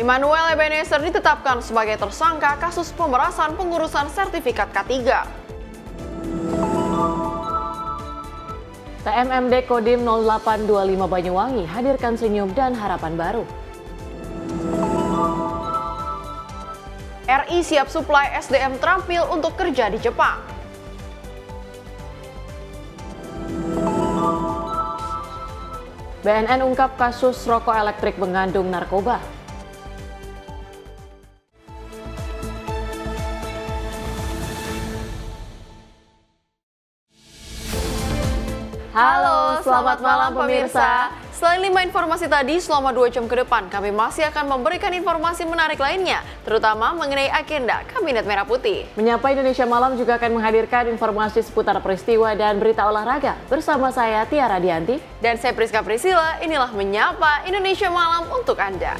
Immanuel Ebenezer ditetapkan sebagai tersangka kasus pemerasan pengurusan sertifikat K3. TMMD Kodim 0825 Banyuwangi hadirkan senyum dan harapan baru. RI siap suplai SDM terampil untuk kerja di Jepang. BNN ungkap kasus rokok elektrik mengandung narkoba. Halo, selamat malam pemirsa. Selain 5 informasi tadi, selama 2 jam ke depan kami masih akan memberikan informasi menarik lainnya, terutama mengenai agenda Kabinet Merah Putih. Menyapa Indonesia Malam juga akan menghadirkan informasi seputar peristiwa dan berita olahraga. Bersama saya Tiara Dianti. Dan saya Priska Priscilla, inilah Menyapa Indonesia Malam untuk Anda.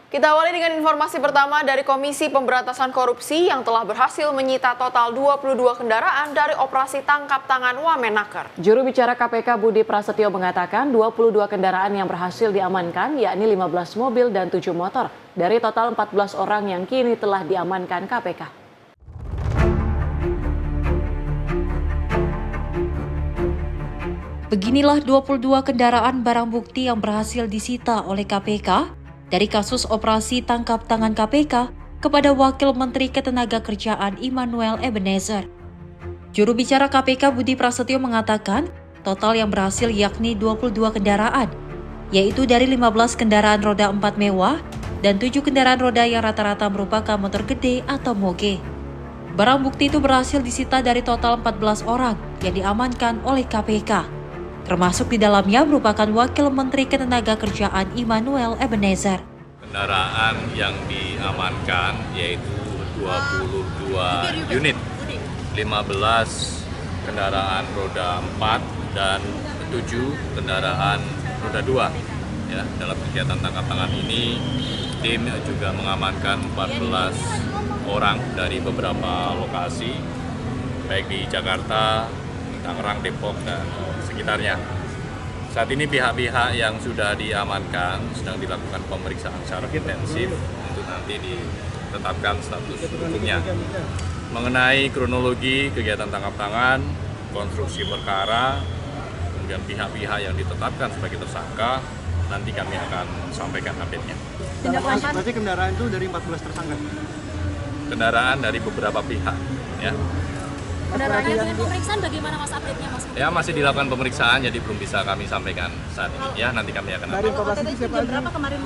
Kita awali dengan informasi pertama dari Komisi Pemberantasan Korupsi yang telah berhasil menyita total 22 kendaraan dari operasi tangkap tangan Wamenaker. Juru bicara KPK Budi Prasetyo mengatakan 22 kendaraan yang berhasil diamankan, yakni 15 mobil dan 7 motor, dari total 14 orang yang kini telah diamankan KPK. Beginilah 22 kendaraan barang bukti yang berhasil disita oleh KPK dari kasus operasi tangkap tangan KPK kepada Wakil Menteri Ketenagakerjaan Immanuel Ebenezer. Juru bicara KPK Budi Prasetyo mengatakan total yang berhasil yakni 22 kendaraan, yaitu dari 15 kendaraan roda 4 mewah dan 7 kendaraan roda yang rata-rata merupakan motor gede atau moge. Barang bukti itu berhasil disita dari total 14 orang yang diamankan oleh KPK. Termasuk di dalamnya merupakan Wakil Menteri Ketenagakerjaan Immanuel Ebenezer. Kendaraan yang diamankan yaitu 22 unit, 15 kendaraan roda 4 dan 7 kendaraan roda 2. Ya, dalam kegiatan tangkap tangan ini, tim juga mengamankan 14 orang dari beberapa lokasi, baik di Jakarta, Tangerang, Depok, dan sekitarnya. Saat ini pihak-pihak yang sudah diamankan sedang dilakukan pemeriksaan secara intensif untuk nanti ditetapkan status hukumnya. Mengenai kronologi kegiatan tangkap tangan, konstruksi perkara, kemudian pihak-pihak yang ditetapkan sebagai tersangka, nanti kami akan sampaikan update-nya. Berarti kendaraan itu dari 14 tersangka? Kendaraan dari beberapa pihak, ya. Kendaraannya dengan pemeriksaan bagaimana Mas update-nya Mas? Ya, masih dilakukan pemeriksaan, jadi belum bisa kami sampaikan saat ini. Ya, nanti kami akan. Dari informasi itu jam berapa kemarin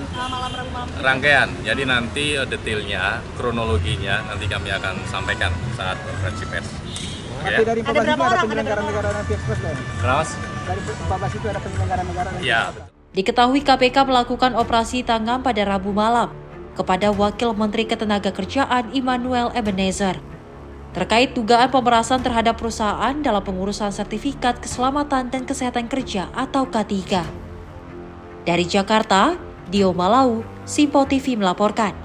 Rabu malam? Rangkaian, jadi nanti detailnya, kronologinya nanti kami akan sampaikan saat konferensi pers. Tapi dari informasi itu ada penyelenggara negara nanti ekspres kan? Kenapa? Dari 14 itu ada penyelenggara negara nanti. Ya, betul. Diketahui KPK melakukan operasi tangkap pada Rabu malam kepada Wakil Menteri Ketenagakerjaan Immanuel Ebenezer terkait dugaan pemerasan terhadap perusahaan dalam pengurusan sertifikat keselamatan dan kesehatan kerja atau K3. Dari Jakarta, Dio Malau, Simpo TV melaporkan.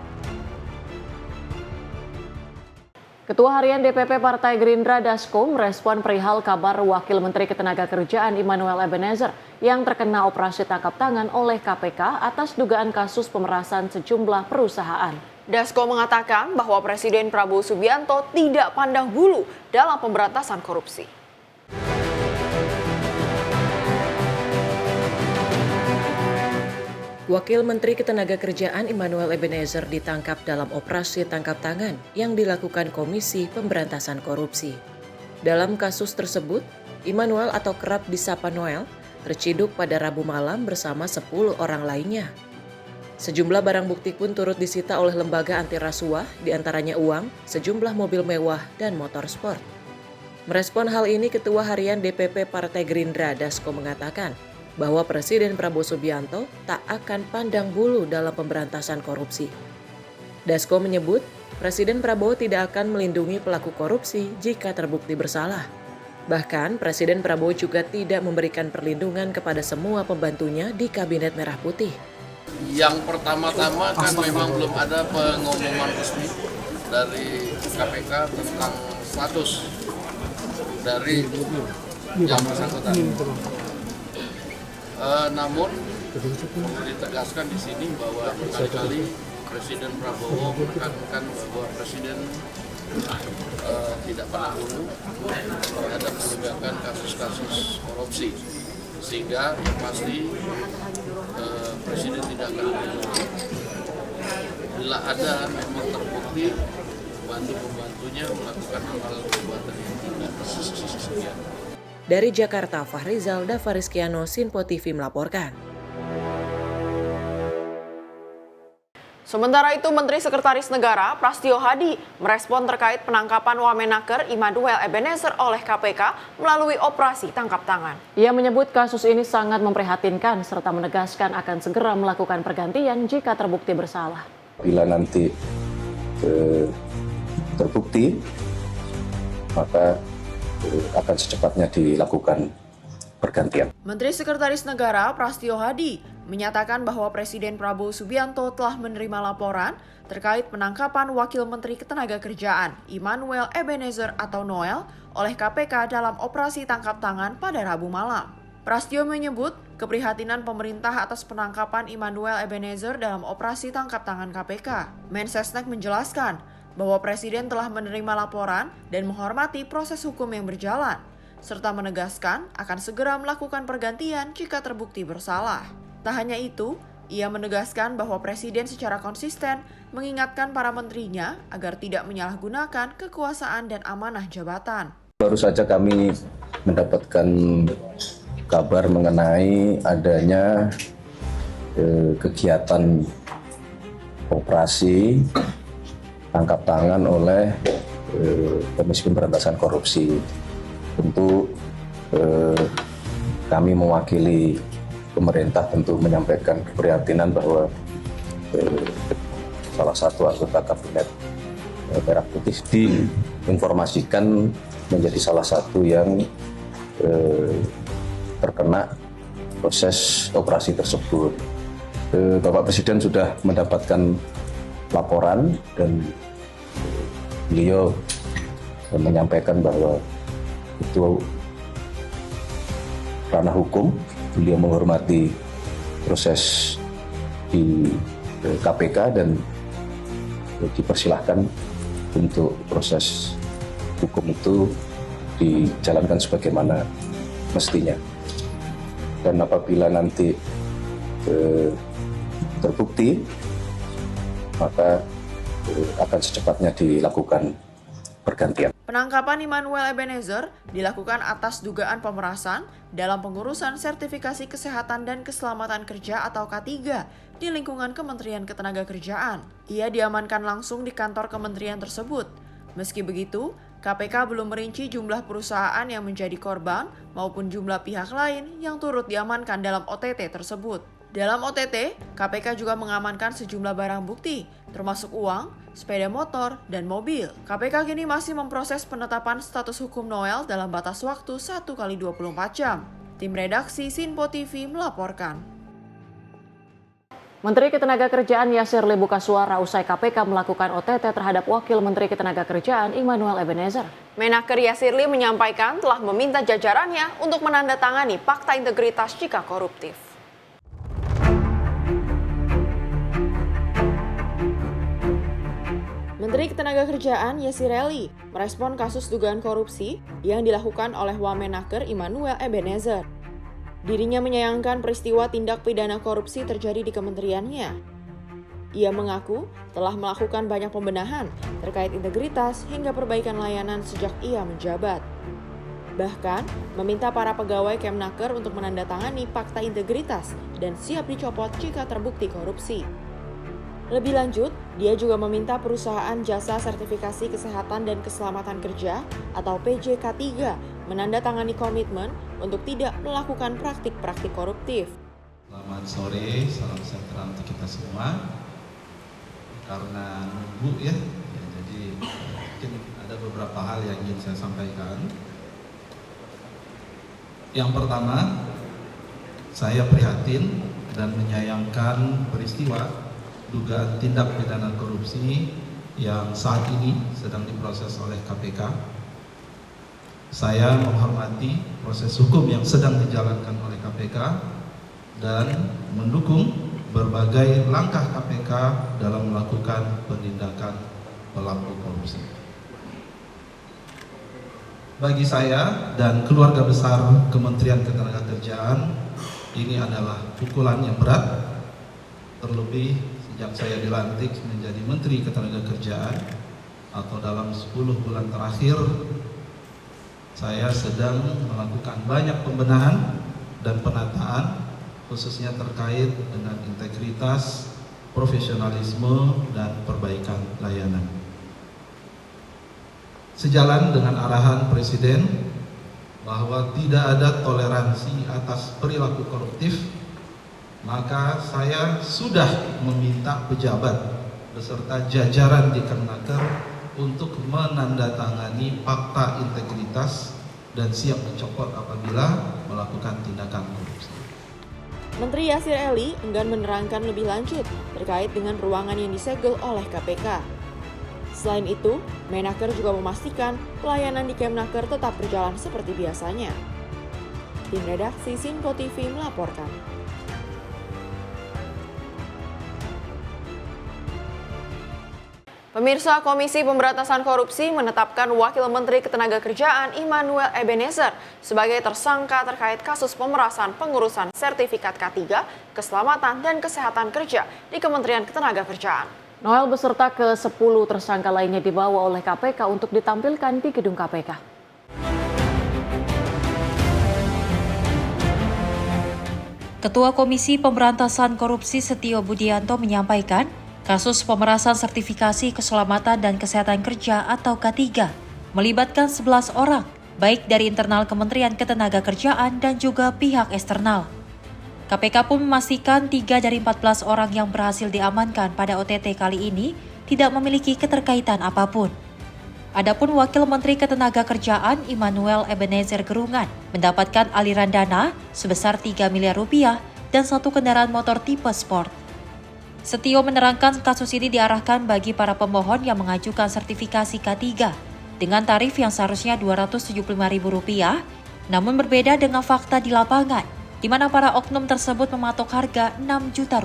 Ketua Harian DPP Partai Gerindra Dasko merespon perihal kabar Wakil Menteri Ketenagakerjaan Immanuel Ebenezer yang terkena operasi tangkap tangan oleh KPK atas dugaan kasus pemerasan sejumlah perusahaan. Dasko mengatakan bahwa Presiden Prabowo Subianto tidak pandang bulu dalam pemberantasan korupsi. Wakil Menteri Ketenagakerjaan Immanuel Ebenezer ditangkap dalam operasi tangkap tangan yang dilakukan Komisi Pemberantasan Korupsi. Dalam kasus tersebut, Immanuel atau kerap disapa Noel terciduk pada Rabu malam bersama 10 orang lainnya. Sejumlah barang bukti pun turut disita oleh lembaga anti rasuah, diantaranya uang, sejumlah mobil mewah, dan motor sport. Merespon hal ini, Ketua Harian DPP Partai Gerindra Dasko mengatakan bahwa Presiden Prabowo Subianto tak akan pandang bulu dalam pemberantasan korupsi. Dasko menyebut, Presiden Prabowo tidak akan melindungi pelaku korupsi jika terbukti bersalah. Bahkan, Presiden Prabowo juga tidak memberikan perlindungan kepada semua pembantunya di Kabinet Merah Putih. Yang pertama-tama kan memang belum ada pengumuman resmi dari KPK tentang status dari yang bersangkutan. Namun perlu ditegaskan di sini bahwa berkali-kali Presiden Prabowo menekankan bahwa Presiden tidak pernah dulu terhadap penegakan kasus-kasus korupsi, sehingga yang pasti Presiden tidak akan melindungi. Bila ada memang terbukti pembantu-pembantunya melakukan hal perbuatan yang tidak sesuai. Dari Jakarta, Fahrizal Davariskiano, Sinpo TV melaporkan. Sementara itu, Menteri Sekretaris Negara Prastio Hadi merespon terkait penangkapan Wamenaker Immanuel Ebenezer oleh KPK melalui operasi tangkap tangan. Ia menyebut kasus ini sangat memprihatinkan serta menegaskan akan segera melakukan pergantian jika terbukti bersalah. Bila nanti terbukti, maka akan secepatnya dilakukan pergantian. Menteri Sekretaris Negara Prastio Hadi menyatakan bahwa Presiden Prabowo Subianto telah menerima laporan terkait penangkapan Wakil Menteri Ketenagakerjaan Immanuel Ebenezer atau Noel oleh KPK dalam operasi tangkap tangan pada Rabu malam. Prastio menyebut keprihatinan pemerintah atas penangkapan Immanuel Ebenezer dalam operasi tangkap tangan KPK. Mensesnek menjelaskan bahwa Presiden telah menerima laporan dan menghormati proses hukum yang berjalan, serta menegaskan akan segera melakukan pergantian jika terbukti bersalah. Tak hanya itu, ia menegaskan bahwa Presiden secara konsisten mengingatkan para menterinya agar tidak menyalahgunakan kekuasaan dan amanah jabatan. Baru saja kami mendapatkan kabar mengenai adanya kegiatan operasi tangkap tangan oleh Komisi Pemberantasan Korupsi. Tentu kami mewakili pemerintah tentu menyampaikan keprihatinan bahwa salah satu anggota kabinet Merah Putih diinformasikan menjadi salah satu yang terkena proses operasi tersebut. Bapak Presiden sudah mendapatkan laporan dan beliau menyampaikan bahwa itu ranah hukum. Beliau menghormati proses di KPK dan dipersilahkan untuk proses hukum itu dijalankan sebagaimana mestinya. Dan apabila nanti terbukti, maka akan secepatnya dilakukan pergantian. Penangkapan Immanuel Ebenezer dilakukan atas dugaan pemerasan dalam pengurusan sertifikasi kesehatan dan keselamatan kerja atau K3 di lingkungan Kementerian Ketenagakerjaan. Ia diamankan langsung di kantor kementerian tersebut. Meski begitu, KPK belum merinci jumlah perusahaan yang menjadi korban maupun jumlah pihak lain yang turut diamankan dalam OTT tersebut. Dalam OTT, KPK juga mengamankan sejumlah barang bukti, termasuk uang, sepeda motor, dan mobil. KPK kini masih memproses penetapan status hukum Noel dalam batas waktu 1x24 jam. Tim redaksi Sinpo TV melaporkan. Menteri Ketenagakerjaan Yasirli buka suara usai KPK melakukan OTT terhadap Wakil Menteri Ketenagakerjaan Immanuel Ebenezer. Menaker Yasirli menyampaikan telah meminta jajarannya untuk menandatangani fakta integritas jika koruptif. Menteri Ketenagakerjaan Yasirli merespon kasus dugaan korupsi yang dilakukan oleh Wamenaker Immanuel Ebenezer. Dirinya menyayangkan peristiwa tindak pidana korupsi terjadi di kementeriannya. Ia mengaku telah melakukan banyak pembenahan terkait integritas hingga perbaikan layanan sejak ia menjabat. Bahkan meminta para pegawai Kemnaker untuk menandatangani fakta integritas dan siap dicopot jika terbukti korupsi. Lebih lanjut, dia juga meminta perusahaan jasa sertifikasi kesehatan dan keselamatan kerja atau PJK3 menandatangani komitmen untuk tidak melakukan praktik-praktik koruptif. Selamat sore, salam sejahtera untuk kita semua. Karena nunggu ya, jadi mungkin ada beberapa hal yang ingin saya sampaikan. Yang pertama, saya prihatin dan menyayangkan peristiwa dugaan tindak pidana korupsi yang saat ini sedang diproses oleh KPK. Saya menghormati proses hukum yang sedang dijalankan oleh KPK dan mendukung berbagai langkah KPK dalam melakukan penindakan pelaku korupsi. Bagi saya dan keluarga besar Kementerian Ketenagakerjaan, ini adalah pukulan yang berat, terlebih sejak saya dilantik menjadi Menteri Ketenagakerjaan atau dalam 10 bulan terakhir, saya sedang melakukan banyak pembenahan dan penataan, khususnya terkait dengan integritas, profesionalisme, dan perbaikan layanan. Sejalan dengan arahan Presiden bahwa tidak ada toleransi atas perilaku koruptif, maka saya sudah meminta pejabat beserta jajaran di Kemenaker untuk menandatangani fakta integritas dan siap dicopot apabila melakukan tindakan korupsi. Menteri Yasir Ely enggan menerangkan lebih lanjut terkait dengan ruangan yang disegel oleh KPK. Selain itu, Menaker juga memastikan pelayanan di Kemenaker tetap berjalan seperti biasanya. Tim redaksi Sinpo TV melaporkan. Pemirsa, Komisi Pemberantasan Korupsi menetapkan Wakil Menteri Ketenagakerjaan Immanuel Ebenezer sebagai tersangka terkait kasus pemerasan pengurusan sertifikat K3, keselamatan dan kesehatan kerja di Kementerian Ketenagakerjaan. Noel beserta ke-10 tersangka lainnya dibawa oleh KPK untuk ditampilkan di gedung KPK. Ketua Komisi Pemberantasan Korupsi Setio Budianto menyampaikan, kasus pemerasan sertifikasi keselamatan dan kesehatan kerja atau K3 melibatkan 11 orang, baik dari internal Kementerian Ketenagakerjaan dan juga pihak eksternal. KPK pun memastikan 3 dari 14 orang yang berhasil diamankan pada OTT kali ini tidak memiliki keterkaitan apapun. Adapun Wakil Menteri Ketenagakerjaan Immanuel Ebenezer Gerungan mendapatkan aliran dana sebesar 3 miliar rupiah dan 1 kendaraan motor tipe sport. Setio menerangkan kasus ini diarahkan bagi para pemohon yang mengajukan sertifikasi K3 dengan tarif yang seharusnya Rp275.000, namun berbeda dengan fakta di lapangan, di mana para oknum tersebut mematok harga Rp6 juta.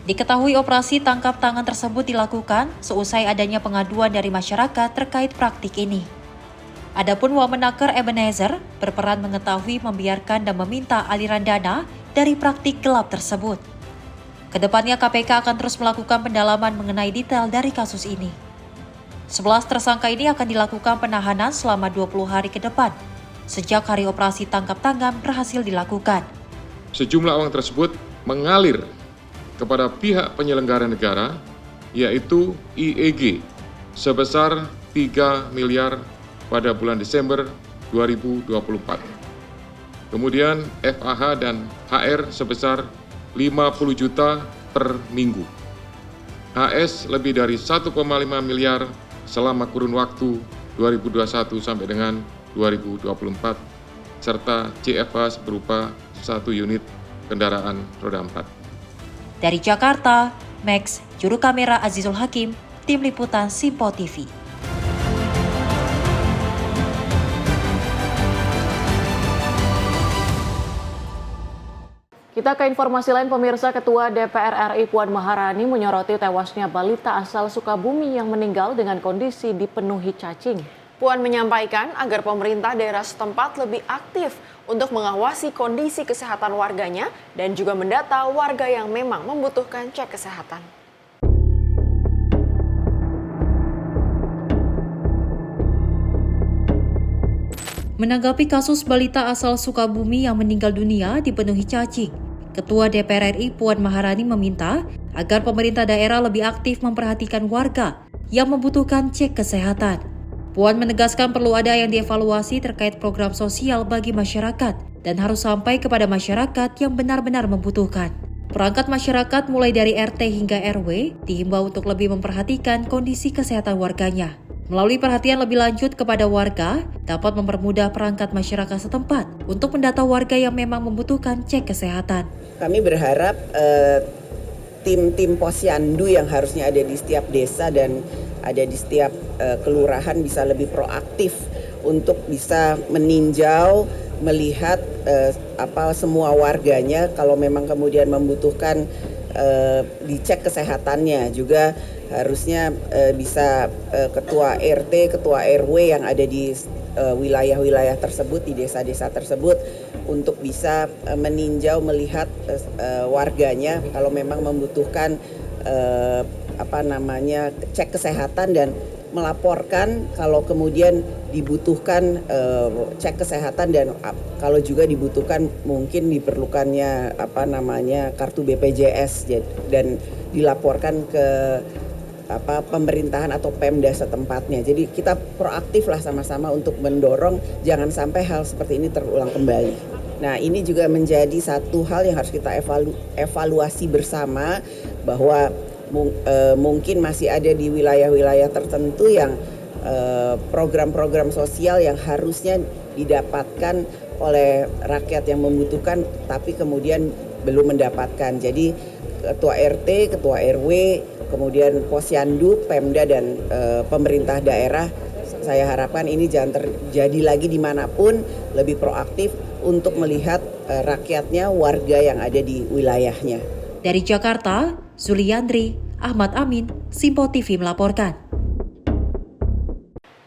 Diketahui operasi tangkap tangan tersebut dilakukan seusai adanya pengaduan dari masyarakat terkait praktik ini. Adapun Wamenaker Ebenezer berperan mengetahui, membiarkan dan meminta aliran dana dari praktik gelap tersebut. Kedepannya KPK akan terus melakukan pendalaman mengenai detail dari kasus ini. 11 tersangka ini akan dilakukan penahanan selama 20 hari ke depan, sejak hari operasi tangkap tangan berhasil dilakukan. Sejumlah uang tersebut mengalir kepada pihak penyelenggara negara, yaitu IEG, sebesar 3 miliar pada bulan Desember 2024. Kemudian FAH dan HR sebesar 50 juta per minggu. HS lebih dari 1,5 miliar selama kurun waktu 2021 sampai dengan 2024, serta CFH berupa 1 unit kendaraan roda 4. Dari Jakarta, Max, juru kamera Azizul Hakim, tim liputan Sinpo TV. Kita ke informasi lain, pemirsa. Ketua DPR RI Puan Maharani menyoroti tewasnya balita asal Sukabumi yang meninggal dengan kondisi dipenuhi cacing. Puan menyampaikan agar pemerintah daerah setempat lebih aktif untuk mengawasi kondisi kesehatan warganya dan juga mendata warga yang memang membutuhkan cek kesehatan. Menanggapi kasus balita asal Sukabumi yang meninggal dunia dipenuhi cacing, Ketua DPR RI Puan Maharani meminta agar pemerintah daerah lebih aktif memperhatikan warga yang membutuhkan cek kesehatan. Puan menegaskan perlu ada yang dievaluasi terkait program sosial bagi masyarakat dan harus sampai kepada masyarakat yang benar-benar membutuhkan. Perangkat masyarakat mulai dari RT hingga RW dihimbau untuk lebih memperhatikan kondisi kesehatan warganya. Melalui perhatian lebih lanjut kepada warga, dapat mempermudah perangkat masyarakat setempat untuk mendata warga yang memang membutuhkan cek kesehatan. Kami berharap tim-tim posyandu yang harusnya ada di setiap desa dan ada di setiap kelurahan bisa lebih proaktif untuk bisa meninjau, melihat semua warganya, kalau memang kemudian membutuhkan dicek kesehatannya. Juga harusnya bisa ketua RT, ketua RW yang ada di wilayah-wilayah tersebut, di desa-desa tersebut, untuk bisa meninjau, melihat warganya kalau memang membutuhkan cek kesehatan dan melaporkan kalau kemudian dibutuhkan cek kesehatan, dan kalau juga dibutuhkan mungkin diperlukannya kartu BPJS dan dilaporkan ke pemerintahan atau Pemda setempatnya. Jadi kita proaktif lah sama-sama untuk mendorong jangan sampai hal seperti ini terulang kembali. Nah, ini juga menjadi satu hal yang harus kita evaluasi bersama, bahwa mungkin masih ada di wilayah-wilayah tertentu yang program-program sosial yang harusnya didapatkan oleh rakyat yang membutuhkan tapi kemudian belum mendapatkan. Jadi ketua RT, ketua RW, kemudian posyandu, Pemda dan pemerintah daerah, saya harapkan ini jangan terjadi lagi dimanapun, lebih proaktif untuk melihat rakyatnya, warga yang ada di wilayahnya. Dari Jakarta, Zuliandri, Ahmad Amin, Simpo TV melaporkan.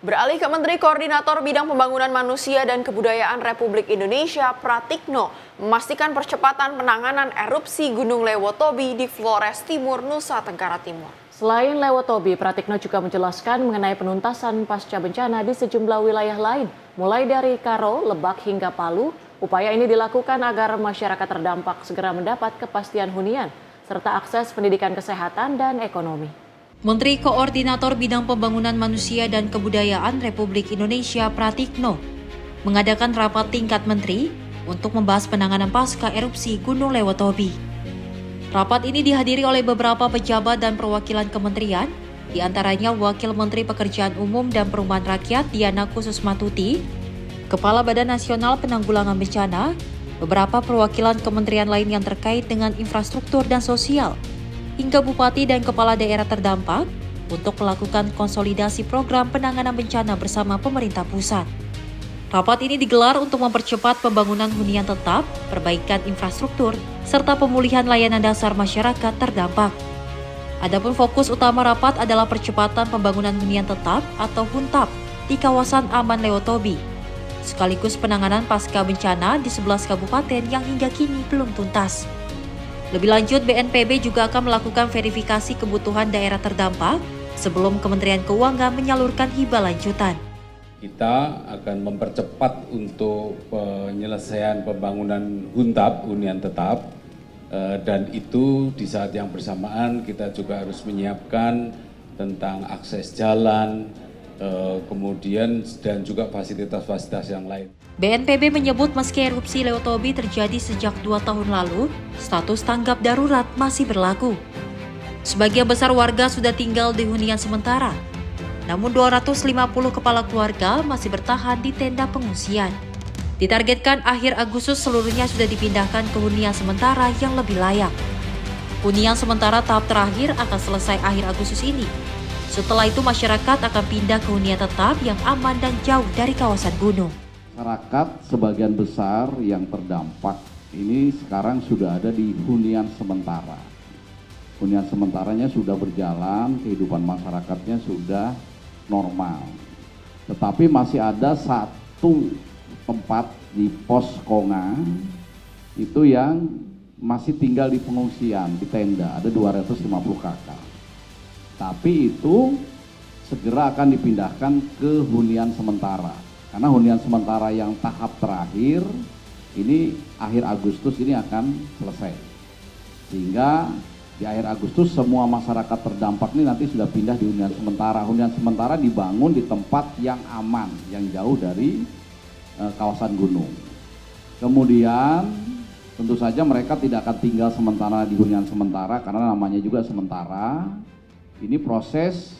Beralih ke Menteri Koordinator Bidang Pembangunan Manusia dan Kebudayaan Republik Indonesia, Pratikno, memastikan percepatan penanganan erupsi Gunung Lewotobi di Flores Timur, Nusa Tenggara Timur. Selain Lewotobi, Pratikno juga menjelaskan mengenai penuntasan pasca bencana di sejumlah wilayah lain, mulai dari Karo, Lebak hingga Palu. Upaya ini dilakukan agar masyarakat terdampak segera mendapat kepastian hunian, serta akses pendidikan kesehatan dan ekonomi. Menteri Koordinator Bidang Pembangunan Manusia dan Kebudayaan Republik Indonesia Pratikno mengadakan rapat tingkat menteri untuk membahas penanganan pasca erupsi Gunung Lewotobi. Rapat ini dihadiri oleh beberapa pejabat dan perwakilan kementerian, di antaranya Wakil Menteri Pekerjaan Umum dan Perumahan Rakyat Diana Khususmatuti, Kepala Badan Nasional Penanggulangan Bencana, beberapa perwakilan kementerian lain yang terkait dengan infrastruktur dan sosial, hingga bupati dan kepala daerah terdampak untuk melakukan konsolidasi program penanganan bencana bersama pemerintah pusat. Rapat ini digelar untuk mempercepat pembangunan hunian tetap, perbaikan infrastruktur, serta pemulihan layanan dasar masyarakat terdampak. Adapun fokus utama rapat adalah percepatan pembangunan hunian tetap atau HUNTAP di kawasan aman Lewotobi, sekaligus penanganan pasca bencana di 11 kabupaten yang hingga kini belum tuntas. Lebih lanjut, BNPB juga akan melakukan verifikasi kebutuhan daerah terdampak sebelum Kementerian Keuangan menyalurkan hibah lanjutan. Kita akan mempercepat untuk penyelesaian pembangunan HUNTAP, hunian tetap, dan itu di saat yang bersamaan kita juga harus menyiapkan tentang akses jalan, kemudian dan juga fasilitas-fasilitas yang lain. BNPB menyebut meski erupsi Lewotobi terjadi sejak 2 tahun lalu, status tanggap darurat masih berlaku. Sebagian besar warga sudah tinggal di hunian sementara, namun 250 kepala keluarga masih bertahan di tenda pengungsian. Ditargetkan akhir Agustus seluruhnya sudah dipindahkan ke hunian sementara yang lebih layak. Hunian sementara tahap terakhir akan selesai akhir Agustus ini. Setelah itu masyarakat akan pindah ke hunian tetap yang aman dan jauh dari kawasan gunung. Masyarakat sebagian besar yang terdampak ini sekarang sudah ada di hunian sementara. Hunian sementaranya sudah berjalan, kehidupan masyarakatnya sudah normal. Tetapi masih ada satu tempat di pos Konga itu yang masih tinggal di pengungsian, di tenda, ada 250 kakak. Tapi itu segera akan dipindahkan ke hunian sementara. Karena hunian sementara yang tahap terakhir ini akhir Agustus ini akan selesai. Sehingga di akhir Agustus semua masyarakat terdampak ini nanti sudah pindah di hunian sementara. Hunian sementara dibangun di tempat yang aman, yang jauh dari kawasan gunung. Kemudian tentu saja mereka tidak akan tinggal sementara di hunian sementara karena namanya juga sementara. Ini proses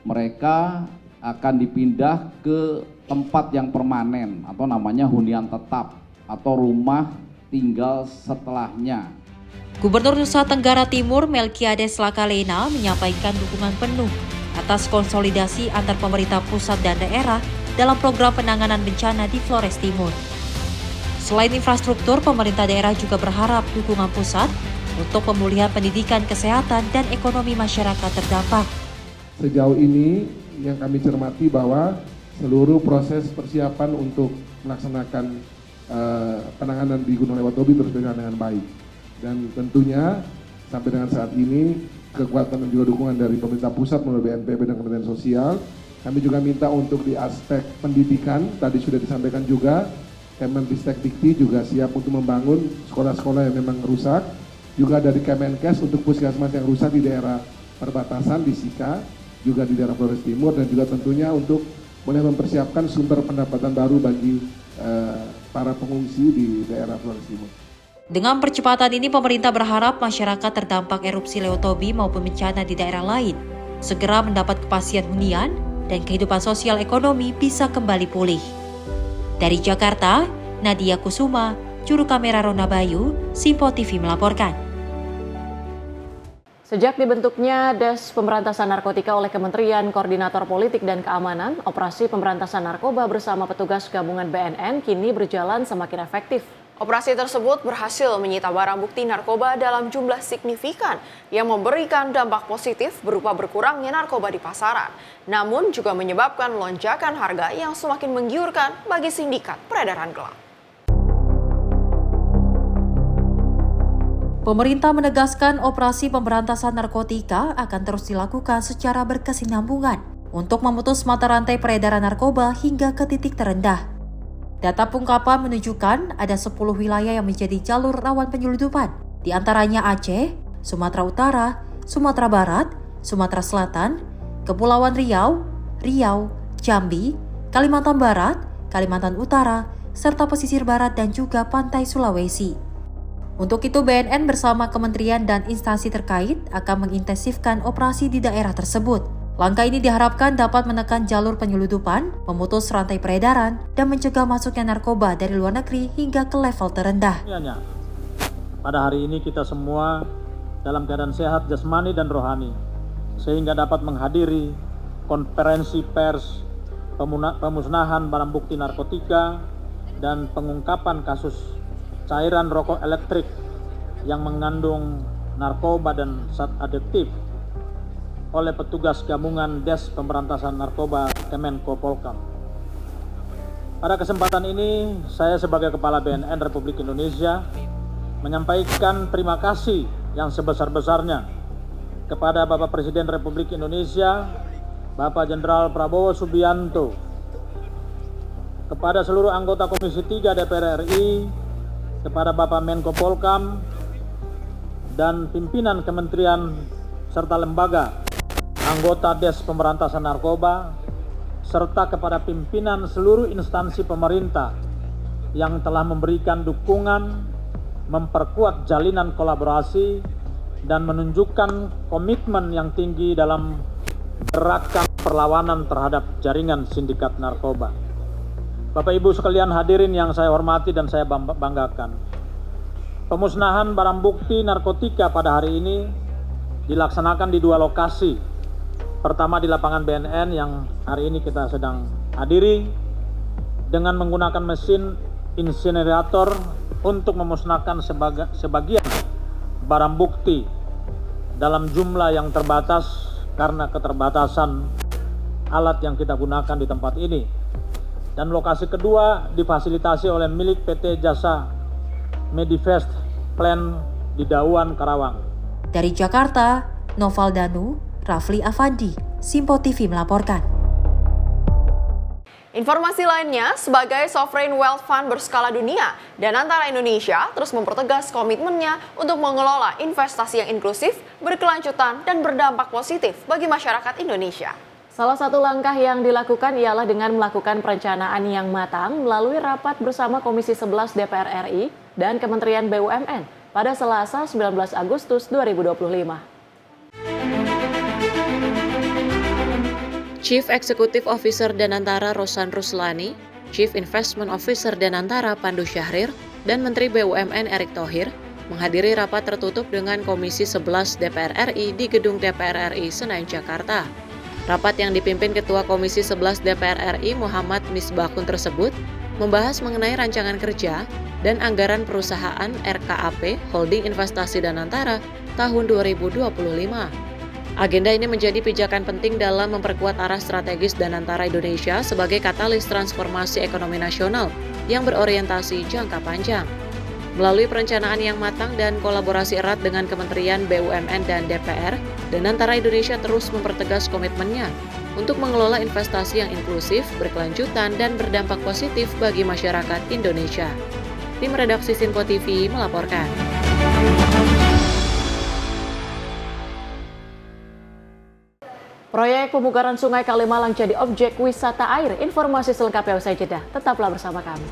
mereka akan dipindah ke tempat yang permanen atau namanya hunian tetap atau rumah tinggal setelahnya. Gubernur Nusa Tenggara Timur Melkiades Lakalena menyampaikan dukungan penuh atas konsolidasi antar pemerintah pusat dan daerah dalam program penanganan bencana di Flores Timur. Selain infrastruktur, pemerintah daerah juga berharap dukungan pusat untuk pemulihan pendidikan, kesehatan, dan ekonomi masyarakat terdampak. Sejauh ini yang kami cermati bahwa seluruh proses persiapan untuk melaksanakan penanganan di Gunung Lewatobi terus berjalan dengan baik. Dan tentunya sampai dengan saat ini kekuatan dan juga dukungan dari pemerintah pusat melalui BNPB dan Kementerian Sosial. Kami juga minta untuk di aspek pendidikan, tadi sudah disampaikan juga, Kemendikbud Dikti juga siap untuk membangun sekolah-sekolah yang memang rusak. Juga dari Kemenkes untuk puskesmas yang rusak di daerah perbatasan di Sika, juga di daerah Flores Timur, dan juga tentunya untuk boleh mempersiapkan sumber pendapatan baru bagi para pengungsi di daerah Flores Timur. Dengan percepatan ini, pemerintah berharap masyarakat terdampak erupsi Lewatobi maupun bencana di daerah lain segera mendapat kepastian hunian dan kehidupan sosial ekonomi bisa kembali pulih. Dari Jakarta, Nadia Kusuma, juru kamera Rona Bayu, Simpo TV melaporkan. Sejak dibentuknya Des Pemberantasan Narkotika oleh Kementerian Koordinator Politik dan Keamanan, operasi pemberantasan narkoba bersama petugas gabungan BNN kini berjalan semakin efektif. Operasi tersebut berhasil menyita barang bukti narkoba dalam jumlah signifikan yang memberikan dampak positif berupa berkurangnya narkoba di pasaran, namun juga menyebabkan lonjakan harga yang semakin menggiurkan bagi sindikat peredaran gelap. Pemerintah menegaskan operasi pemberantasan narkotika akan terus dilakukan secara berkesinambungan untuk memutus mata rantai peredaran narkoba hingga ke titik terendah. Data pengungkapan menunjukkan ada 10 wilayah yang menjadi jalur rawan penyeludupan, di antaranya Aceh, Sumatera Utara, Sumatera Barat, Sumatera Selatan, Kepulauan Riau, Jambi, Kalimantan Barat, Kalimantan Utara, serta pesisir barat dan juga pantai Sulawesi. Untuk itu, BNN bersama kementerian dan instansi terkait akan mengintensifkan operasi di daerah tersebut. Langkah ini diharapkan dapat menekan jalur penyeludupan, memutus rantai peredaran, dan mencegah masuknya narkoba dari luar negeri hingga ke level terendah. Pada hari ini kita semua dalam keadaan sehat jasmani dan rohani, sehingga dapat menghadiri konferensi pers pemusnahan barang bukti narkotika dan pengungkapan kasus cairan rokok elektrik yang mengandung narkoba dan zat adiktif oleh petugas gabungan Des Pemberantasan Narkoba Kemenko Polkam. Pada kesempatan ini, saya sebagai Kepala BNN Republik Indonesia menyampaikan terima kasih yang sebesar-besarnya kepada Bapak Presiden Republik Indonesia, Bapak Jenderal Prabowo Subianto, kepada seluruh anggota Komisi 3 DPR RI, kepada Bapak Menko Polkam, dan pimpinan kementerian serta lembaga anggota Des Pemberantasan Narkoba, serta kepada pimpinan seluruh instansi pemerintah yang telah memberikan dukungan, memperkuat jalinan kolaborasi, dan menunjukkan komitmen yang tinggi dalam gerakan perlawanan terhadap jaringan sindikat narkoba. Bapak Ibu sekalian hadirin yang saya hormati dan saya banggakan, pemusnahan barang bukti narkotika pada hari ini dilaksanakan di 2 lokasi. Pertama di lapangan BNN yang hari ini kita sedang hadiri dengan menggunakan mesin insinerator untuk memusnahkan sebagian barang bukti dalam jumlah yang terbatas karena keterbatasan alat yang kita gunakan di tempat ini. Dan lokasi kedua difasilitasi oleh milik PT Jasa Medivest Plan di Dauan, Karawang. Dari Jakarta, Noval Danu, Rafli Afandi, Simpo TV melaporkan. Informasi lainnya, sebagai sovereign wealth fund berskala dunia, Danantara Indonesia terus mempertegas komitmennya untuk mengelola investasi yang inklusif, berkelanjutan, dan berdampak positif bagi masyarakat Indonesia. Salah satu langkah yang dilakukan ialah dengan melakukan perencanaan yang matang melalui rapat bersama Komisi 11 DPR RI dan Kementerian BUMN pada Selasa 19 Agustus 2025. Chief Executive Officer Danantara Rosan Ruslani, Chief Investment Officer Danantara Pandu Syahrir, dan Menteri BUMN Erick Thohir menghadiri rapat tertutup dengan Komisi 11 DPR RI di Gedung DPR RI Senayan, Jakarta. Rapat yang dipimpin Ketua Komisi 11 DPR RI Muhammad Misbahkun tersebut membahas mengenai rancangan kerja dan anggaran perusahaan RKAP Holding Investasi Danantara tahun 2025. Agenda ini menjadi pijakan penting dalam memperkuat arah strategis Danantara Indonesia sebagai katalis transformasi ekonomi nasional yang berorientasi jangka panjang. Melalui perencanaan yang matang dan kolaborasi erat dengan Kementerian BUMN dan DPR, Danantara Indonesia terus mempertegas komitmennya untuk mengelola investasi yang inklusif, berkelanjutan, dan berdampak positif bagi masyarakat Indonesia. Tim redaksi Sinpo TV melaporkan. Proyek pemugaran Sungai Kalimalang jadi objek wisata air. Informasi selengkapnya usai jeda. Tetaplah bersama kami.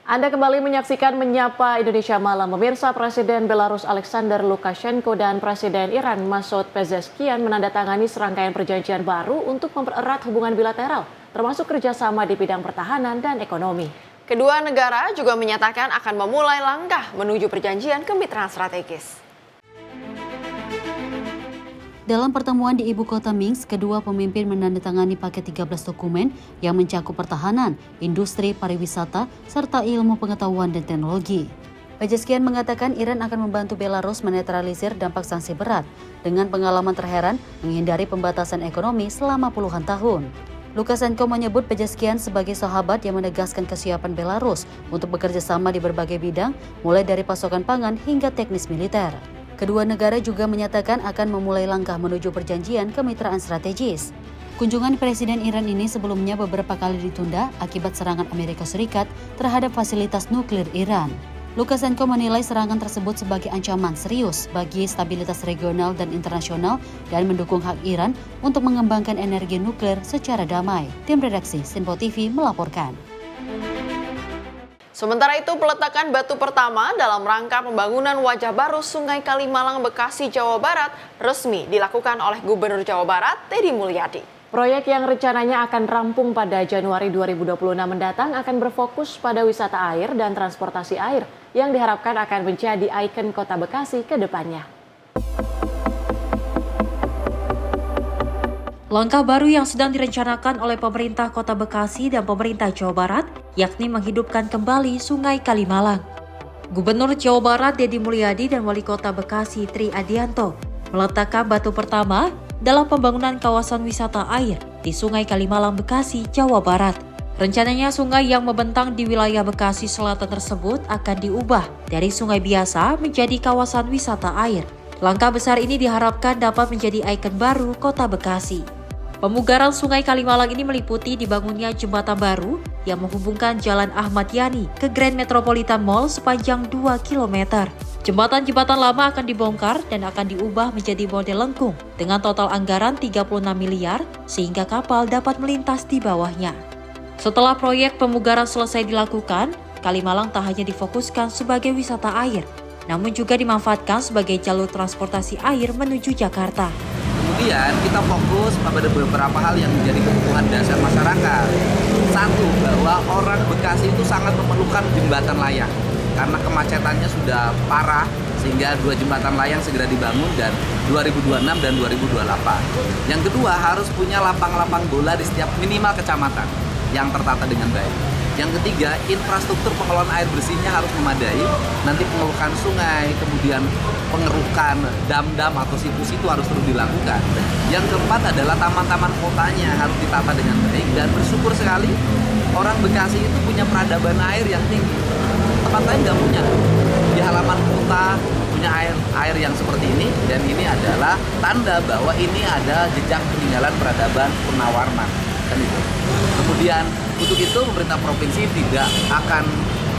Anda kembali menyaksikan Menyapa Indonesia Malam. Pemirsa, Presiden Belarus Alexander Lukashenko dan Presiden Iran Masoud Pezeshkian menandatangani serangkaian perjanjian baru untuk mempererat hubungan bilateral, termasuk kerjasama di bidang pertahanan dan ekonomi. Kedua negara juga menyatakan akan memulai langkah menuju perjanjian kemitraan strategis. Dalam pertemuan di Ibu Kota Minsk, kedua pemimpin menandatangani paket 13 dokumen yang mencakup pertahanan, industri, pariwisata, serta ilmu pengetahuan dan teknologi. Pezeshkian mengatakan Iran akan membantu Belarus menetralisir dampak sanksi berat dengan pengalaman terheran menghindari pembatasan ekonomi selama puluhan tahun. Lukashenko menyebut Pezeshkian sebagai sahabat yang menegaskan kesiapan Belarus untuk bekerja sama di berbagai bidang, mulai dari pasokan pangan hingga teknis militer. Kedua negara juga menyatakan akan memulai langkah menuju perjanjian kemitraan strategis. Kunjungan Presiden Iran ini sebelumnya beberapa kali ditunda akibat serangan Amerika Serikat terhadap fasilitas nuklir Iran. Lukashenko menilai serangan tersebut sebagai ancaman serius bagi stabilitas regional dan internasional dan mendukung hak Iran untuk mengembangkan energi nuklir secara damai. Tim redaksi Sinpo TV melaporkan. Sementara itu, peletakan batu pertama dalam rangka pembangunan wajah baru Sungai Kalimalang, Bekasi, Jawa Barat resmi dilakukan oleh Gubernur Jawa Barat, Teddy Mulyadi. Proyek yang rencananya akan rampung pada Januari 2026 mendatang akan berfokus pada wisata air dan transportasi air yang diharapkan akan menjadi ikon kota Bekasi ke depannya. Langkah baru yang sedang direncanakan oleh pemerintah Kota Bekasi dan pemerintah Jawa Barat, yakni menghidupkan kembali Sungai Kalimalang. Gubernur Jawa Barat Teddy Mulyadi dan Wali Kota Bekasi Tri Adianto meletakkan batu pertama dalam pembangunan kawasan wisata air di Sungai Kalimalang, Bekasi, Jawa Barat. Rencananya sungai yang membentang di wilayah Bekasi Selatan tersebut akan diubah dari sungai biasa menjadi kawasan wisata air. Langkah besar ini diharapkan dapat menjadi ikon baru Kota Bekasi. Pemugaran Sungai Kalimalang ini meliputi dibangunnya jembatan baru yang menghubungkan Jalan Ahmad Yani ke Grand Metropolitan Mall sepanjang 2 km. Jembatan-jembatan lama akan dibongkar dan akan diubah menjadi model lengkung dengan total anggaran 36 miliar sehingga kapal dapat melintas di bawahnya. Setelah proyek pemugaran selesai dilakukan, Kalimalang tak hanya difokuskan sebagai wisata air, namun juga dimanfaatkan sebagai jalur transportasi air menuju Jakarta. Kemudian kita fokus pada beberapa hal yang menjadi kebutuhan dasar masyarakat. Satu, bahwa orang Bekasi itu sangat memerlukan jembatan layang karena kemacetannya sudah parah, sehingga 2 jembatan layang segera dibangun dan 2026 dan 2028. Yang kedua, harus punya lapang-lapang bola di setiap minimal kecamatan yang tertata dengan baik. Yang ketiga, infrastruktur pengelolaan air bersihnya harus memadai. Nanti pengerukan sungai, kemudian pengerukan dam-dam atau situ-situ harus terus dilakukan. Yang keempat adalah taman-taman kotanya harus ditata dengan baik. Dan bersyukur sekali orang Bekasi itu punya peradaban air yang tinggi. Tempat lain nggak punya. Di halaman kota punya air yang seperti ini, dan ini adalah tanda bahwa ini ada jejak peninggalan peradaban Purnawarman. Kan itu. Kemudian Untuk itu pemerintah provinsi tidak akan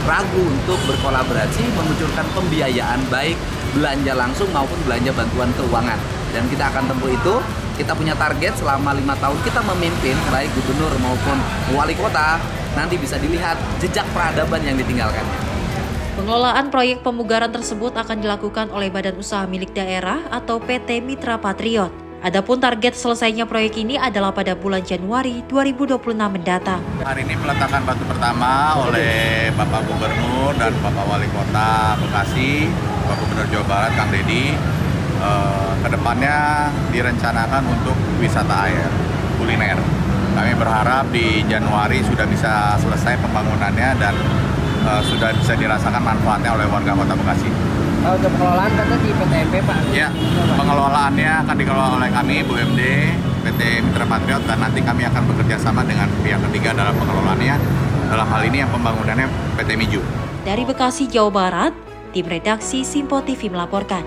ragu untuk berkolaborasi memunculkan pembiayaan baik belanja langsung maupun belanja bantuan keuangan. Dan kita akan tempuh itu. Kita punya target selama 5 tahun kita memimpin baik gubernur maupun wali kota. Nanti bisa dilihat jejak peradaban yang ditinggalkannya. Pengelolaan proyek pemugaran tersebut akan dilakukan oleh Badan Usaha Milik Daerah atau PT Mitra Patriot. Adapun target selesainya proyek ini adalah pada bulan Januari 2026 mendatang. Hari ini peletakan batu pertama oleh Bapak Gubernur dan Bapak Wali Kota Bekasi, Bapak Gubernur Jawa Barat, Kang Deddy. Kedepannya direncanakan untuk wisata air, kuliner. Kami berharap di Januari sudah bisa selesai pembangunannya dan sudah bisa dirasakan manfaatnya oleh warga Kota Bekasi. Untuk pengelolaan kata di PTMP Pak? Ya, pengelolaannya akan dikelola oleh kami, BUMD, PT Mitra Patriot, dan nanti kami akan bekerja sama dengan pihak ketiga dalam pengelolaannya. Dalam hal ini yang pembangunannya PT Miju. Dari Bekasi, Jawa Barat, tim redaksi Simpo TV melaporkan.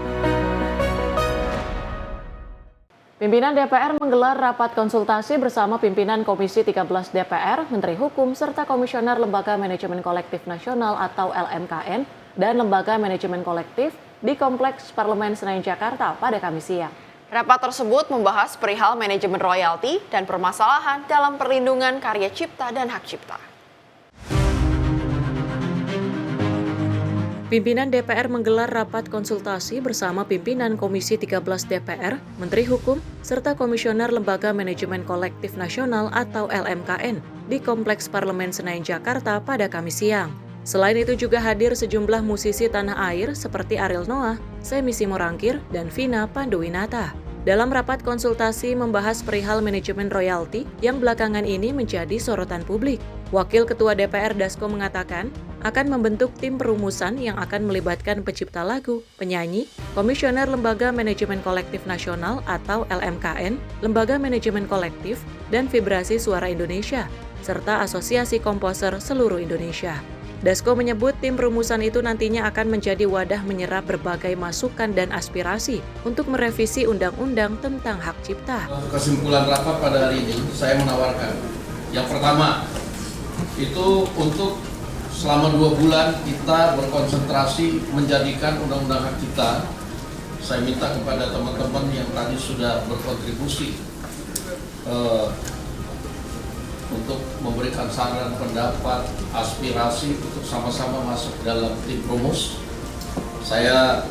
Pimpinan DPR menggelar rapat konsultasi bersama pimpinan Komisi 13 DPR, Menteri Hukum, serta Komisioner Lembaga Manajemen Kolektif Nasional atau LMKN dan Lembaga Manajemen Kolektif di Kompleks Parlemen Senayan, Jakarta pada Kamis siang. Rapat tersebut membahas perihal manajemen royalti dan permasalahan dalam perlindungan karya cipta dan hak cipta. Pimpinan DPR menggelar rapat konsultasi bersama pimpinan Komisi 13 DPR, Menteri Hukum, serta Komisioner Lembaga Manajemen Kolektif Nasional atau LMKN di Kompleks Parlemen Senayan, Jakarta pada Kamis siang. Selain itu juga hadir sejumlah musisi tanah air seperti Ariel Noah, Semi Simorangkir, dan Vina Panduwinata. Dalam rapat konsultasi membahas perihal manajemen royalti yang belakangan ini menjadi sorotan publik. Wakil Ketua DPR Dasko mengatakan akan membentuk tim perumusan yang akan melibatkan pencipta lagu, penyanyi, Komisioner Lembaga Manajemen Kolektif Nasional atau LMKN, Lembaga Manajemen Kolektif, dan Vibrasi Suara Indonesia, serta Asosiasi Komposer Seluruh Indonesia. Dasko menyebut tim perumusan itu nantinya akan menjadi wadah menyerap berbagai masukan dan aspirasi untuk merevisi undang-undang tentang hak cipta. Kesimpulan rapat pada hari ini saya menawarkan. Yang pertama, itu untuk selama 2 bulan kita berkonsentrasi menjadikan undang-undang hak cipta. Saya minta kepada teman-teman yang tadi sudah berkontribusi untuk memberikan saran, pendapat, aspirasi untuk sama-sama masuk dalam tim rumus. Saya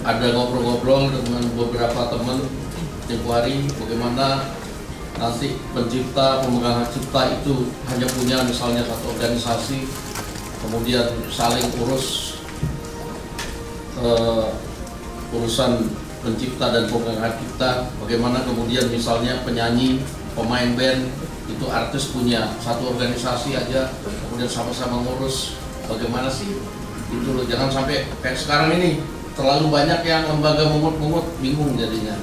ada ngobrol-ngobrol dengan beberapa teman tempoh hari bagaimana nanti pencipta, pemegang hak cipta itu hanya punya misalnya satu organisasi, kemudian saling urus urusan pencipta dan pemegang hak cipta. Bagaimana kemudian misalnya penyanyi, pemain band, itu artis punya satu organisasi aja, kemudian sama-sama ngurus. Bagaimana sih itu loh, jangan sampai kayak sekarang ini terlalu banyak yang lembaga mungut-mungut, bingung jadinya.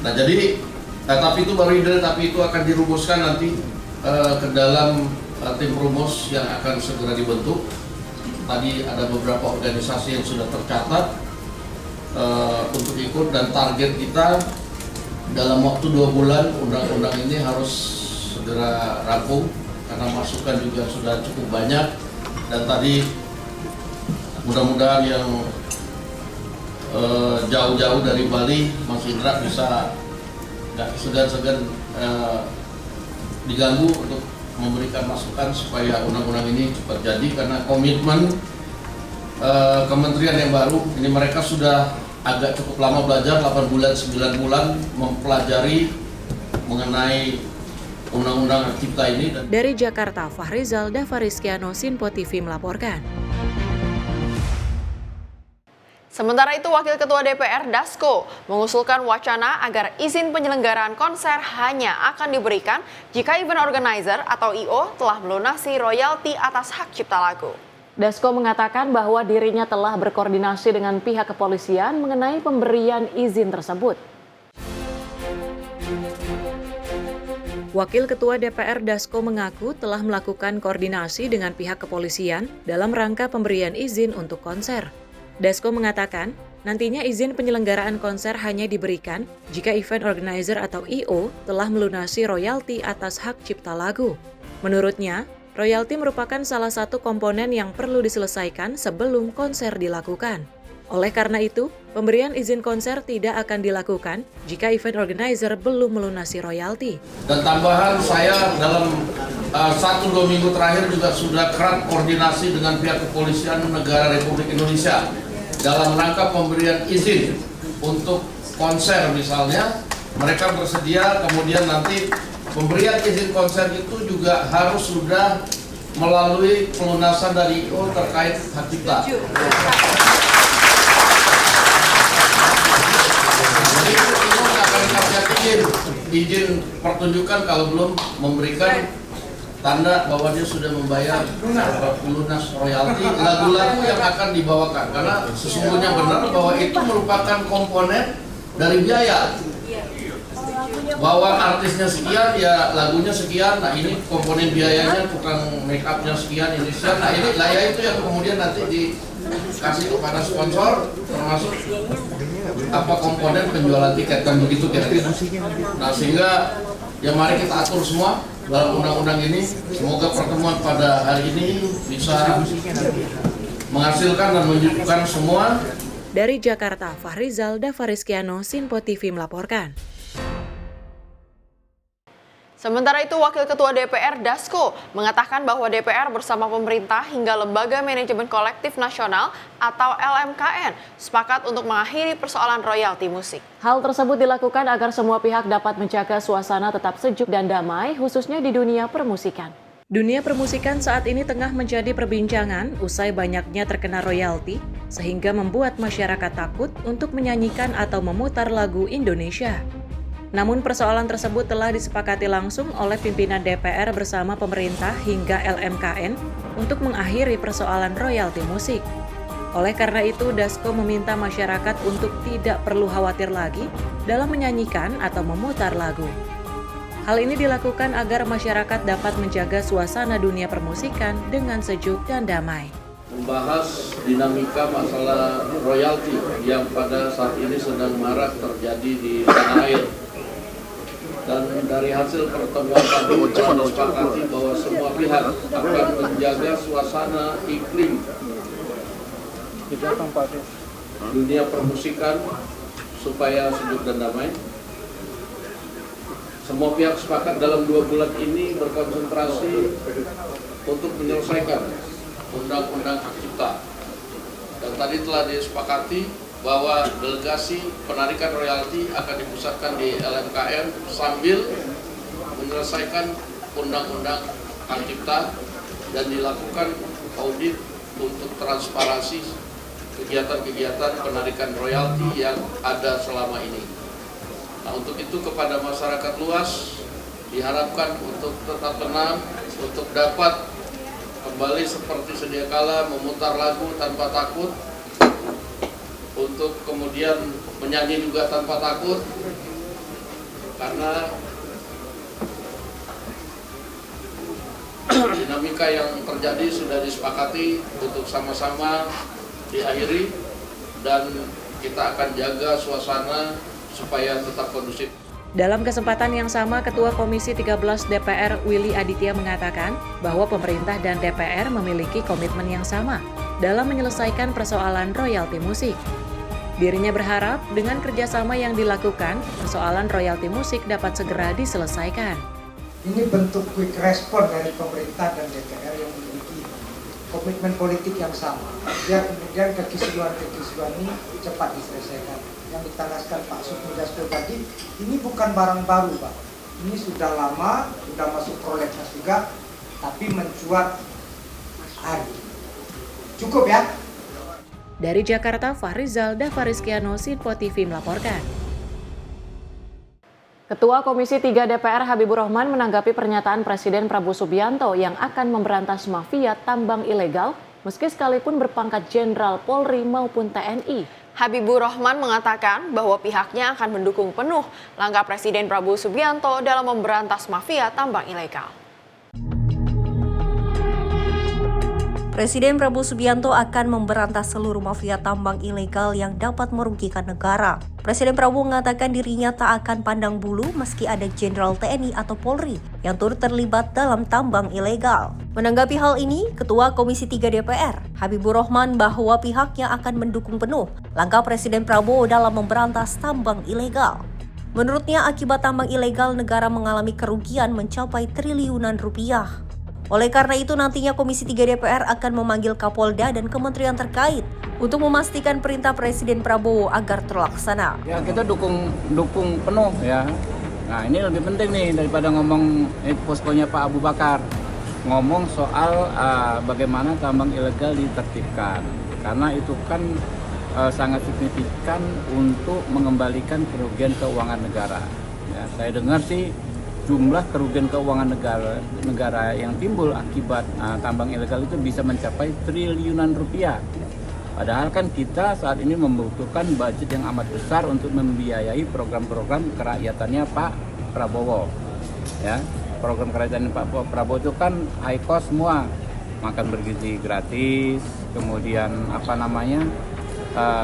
Nah jadi tapi itu baru ide, tapi itu akan dirumuskan nanti ke dalam tim rumus yang akan segera dibentuk. Tadi ada beberapa organisasi yang sudah tercatat untuk ikut, dan target kita dalam waktu 2 bulan undang-undang ini harus segera rampung karena masukan juga sudah cukup banyak. Dan tadi mudah-mudahan yang jauh-jauh dari Bali, Mas Indra bisa nggak segan-segan diganggu untuk memberikan masukan supaya undang-undang ini cepat jadi, karena komitmen kementerian yang baru ini mereka sudah agak cukup lama belajar, 8 bulan, 9 bulan mempelajari mengenai undang-undang hak cipta ini. Dari Jakarta, Fahrizal Davarizkiano, Simpo TV melaporkan. Sementara itu, Wakil Ketua DPR Dasko mengusulkan wacana agar izin penyelenggaraan konser hanya akan diberikan jika event organizer atau IO telah melunasi royalti atas hak cipta lagu. Dasko mengatakan bahwa dirinya telah berkoordinasi dengan pihak kepolisian mengenai pemberian izin tersebut. Wakil Ketua DPR Dasko mengaku telah melakukan koordinasi dengan pihak kepolisian dalam rangka pemberian izin untuk konser. Dasko mengatakan, nantinya izin penyelenggaraan konser hanya diberikan jika event organizer atau IO telah melunasi royalti atas hak cipta lagu. Menurutnya, royalti merupakan salah satu komponen yang perlu diselesaikan sebelum konser dilakukan. Oleh karena itu, pemberian izin konser tidak akan dilakukan jika event organizer belum melunasi royalti. Dan tambahan, saya dalam 1-2 minggu terakhir juga sudah erat koordinasi dengan pihak kepolisian negara Republik Indonesia dalam rangka pemberian izin untuk konser misalnya. Mereka bersedia, kemudian nanti pemberian izin konser itu juga harus sudah melalui pelunasan dari IO terkait hak cipta. Izin pertunjukan kalau belum memberikan tanda bahwa dia sudah membayar lunas royalti lagu-lagu yang akan dibawakan, karena sesungguhnya benar bahwa itu merupakan komponen dari biaya. Bahwa artisnya sekian, ya lagunya sekian, nah ini komponen biayanya, tukang make upnya sekian, ini sekian, nah ini ya itu yang kemudian nanti dikasih kepada sponsor, termasuk apa komponen penjualan tiket, kan begitu kira-kira. Nah sehingga ya mari kita atur semua dalam undang-undang ini. Semoga pertemuan pada hari ini bisa menghasilkan dan menunjukkan semua. Dari Jakarta, Fahrizal Davariskiano, Sinpo TV melaporkan. Sementara itu, Wakil Ketua DPR Dasko mengatakan bahwa DPR bersama pemerintah hingga Lembaga Manajemen Kolektif Nasional atau LMKN sepakat untuk mengakhiri persoalan royalti musik. Hal tersebut dilakukan agar semua pihak dapat menjaga suasana tetap sejuk dan damai, khususnya di dunia permusikan. Dunia permusikan saat ini tengah menjadi perbincangan usai banyaknya terkena royalti, sehingga membuat masyarakat takut untuk menyanyikan atau memutar lagu Indonesia. Namun persoalan tersebut telah disepakati langsung oleh pimpinan DPR bersama pemerintah hingga LMKN untuk mengakhiri persoalan royalti musik. Oleh karena itu, Dasko meminta masyarakat untuk tidak perlu khawatir lagi dalam menyanyikan atau memutar lagu. Hal ini dilakukan agar masyarakat dapat menjaga suasana dunia permusikan dengan sejuk dan damai. Membahas dinamika masalah royalti yang pada saat ini sedang marak terjadi di tanah air. Dan dari hasil pertemuan tadi telah disepakati bahwa semua pihak akan menjaga suasana iklim dunia permusikan supaya sejuk dan damai. Semua pihak sepakat dalam 2 bulan ini berkonsentrasi untuk menyelesaikan undang-undang hak cipta. Dan tadi telah disepakati bahwa delegasi penarikan royalti akan dipusatkan di LMKN sambil menyelesaikan undang-undang hak cipta dan dilakukan audit untuk transparansi kegiatan-kegiatan penarikan royalti yang ada selama ini. Nah, untuk itu kepada masyarakat luas diharapkan untuk tetap tenang, untuk dapat kembali seperti sedia kala memutar lagu tanpa takut, untuk kemudian menyanyi juga tanpa takut, karena dinamika yang terjadi sudah disepakati untuk sama-sama diakhiri dan kita akan jaga suasana supaya tetap kondusif. Dalam kesempatan yang sama, Ketua Komisi 13 DPR Willy Aditya mengatakan bahwa pemerintah dan DPR memiliki komitmen yang sama dalam menyelesaikan persoalan royalti musik. Dirinya berharap dengan kerjasama yang dilakukan, persoalan royalti musik dapat segera diselesaikan. Ini bentuk quick respon dari pemerintah dan DPR yang memiliki komitmen politik yang sama. Biar kemudian kekisruhan ini cepat diselesaikan. Yang ditandaskan Pak Sufmi Dasko tadi, ini bukan barang baru, Pak. Ini sudah lama, sudah masuk prolegnas juga, tapi mencuat hari. Cukup ya? Dari Jakarta, Fahrizal Davariskiano, Sinpo TV melaporkan. Ketua Komisi 3 DPR Habibur Rahman menanggapi pernyataan Presiden Prabowo Subianto yang akan memberantas mafia tambang ilegal meski sekalipun berpangkat Jenderal Polri maupun TNI. Habibur Rahman mengatakan bahwa pihaknya akan mendukung penuh langkah Presiden Prabowo Subianto dalam memberantas mafia tambang ilegal. Presiden Prabowo Subianto akan memberantas seluruh mafia tambang ilegal yang dapat merugikan negara. Presiden Prabowo mengatakan dirinya tak akan pandang bulu meski ada Jenderal TNI atau Polri yang turut terlibat dalam tambang ilegal. Menanggapi hal ini, Ketua Komisi 3 DPR, Habibur Rahman, bahwa pihaknya akan mendukung penuh langkah Presiden Prabowo dalam memberantas tambang ilegal. Menurutnya, akibat tambang ilegal negara mengalami kerugian mencapai triliunan rupiah. Oleh karena itu, nantinya Komisi 3 DPR akan memanggil Kapolda dan kementerian terkait untuk memastikan perintah Presiden Prabowo agar terlaksana. Ya, kita dukung penuh ya. Nah, ini lebih penting nih daripada ngomong poskonya Pak Abu Bakar. Ngomong soal bagaimana tambang ilegal ditertibkan. Karena itu kan sangat signifikan untuk mengembalikan kerugian keuangan negara. Ya, saya dengar sih jumlah kerugian keuangan negara yang timbul akibat tambang ilegal itu bisa mencapai triliunan rupiah. Padahal kan kita saat ini membutuhkan budget yang amat besar untuk membiayai program-program kerajaatannya Pak Prabowo. Ya, program kerajaan Pak Prabowo itu kan high cost semua, makan bergizi gratis, kemudian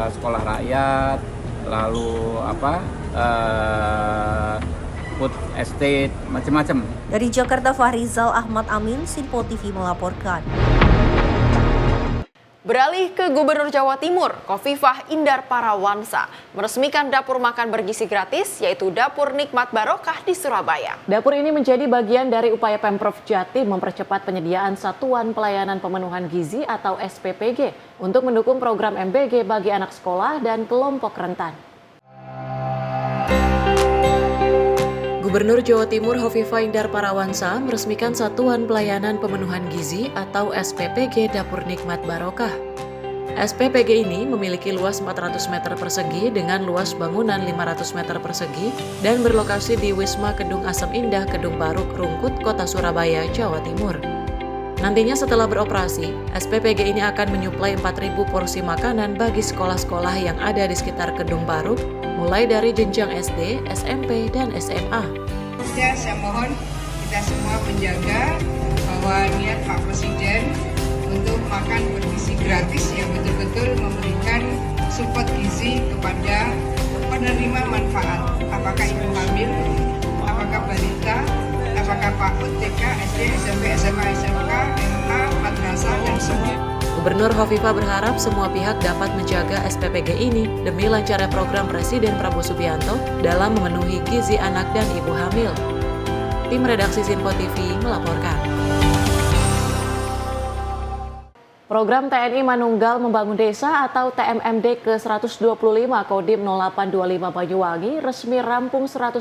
sekolah rakyat, lalu food estate, macam-macam. Dari Jakarta, Fahrizal Ahmad Amin, Sinpo TV melaporkan. Beralih ke Gubernur Jawa Timur, Khofifah Indar Parawansa meresmikan dapur makan bergizi gratis, yaitu Dapur Nikmat Barokah di Surabaya. Dapur ini menjadi bagian dari upaya Pemprov Jatim mempercepat penyediaan Satuan Pelayanan Pemenuhan Gizi atau SPPG untuk mendukung program MBG bagi anak sekolah dan kelompok rentan. Gubernur Jawa Timur Khofifah Indar Parawansa meresmikan Satuan Pelayanan Pemenuhan Gizi atau SPPG Dapur Nikmat Barokah. SPPG ini memiliki luas 400 meter persegi dengan luas bangunan 500 meter persegi dan berlokasi di Wisma Kedung Asem Indah, Kedung Baruk, Rungkut, Kota Surabaya, Jawa Timur. Nantinya setelah beroperasi, SPPG ini akan menyuplai 4.000 porsi makanan bagi sekolah-sekolah yang ada di sekitar Kedung Baruk, mulai dari jenjang SD, SMP, dan SMA. Saya mohon kita semua menjaga bahwa niat Pak Presiden untuk makan bergizi gratis yang betul-betul memberikan support gizi kepada penerima manfaat. Apakah ibu hamil, apakah balita, apakah PAUD, TK, SD, SMP, SMA, SMK, MA, madrasah, dan semua. Gubernur Khofifah berharap semua pihak dapat menjaga SPPG ini demi lancarnya program Presiden Prabowo Subianto dalam memenuhi gizi anak dan ibu hamil. Tim redaksi Sinpo TV melaporkan. Program TNI Manunggal Membangun Desa atau TMMD ke-125 Kodim 0825 Banyuwangi resmi rampung 100%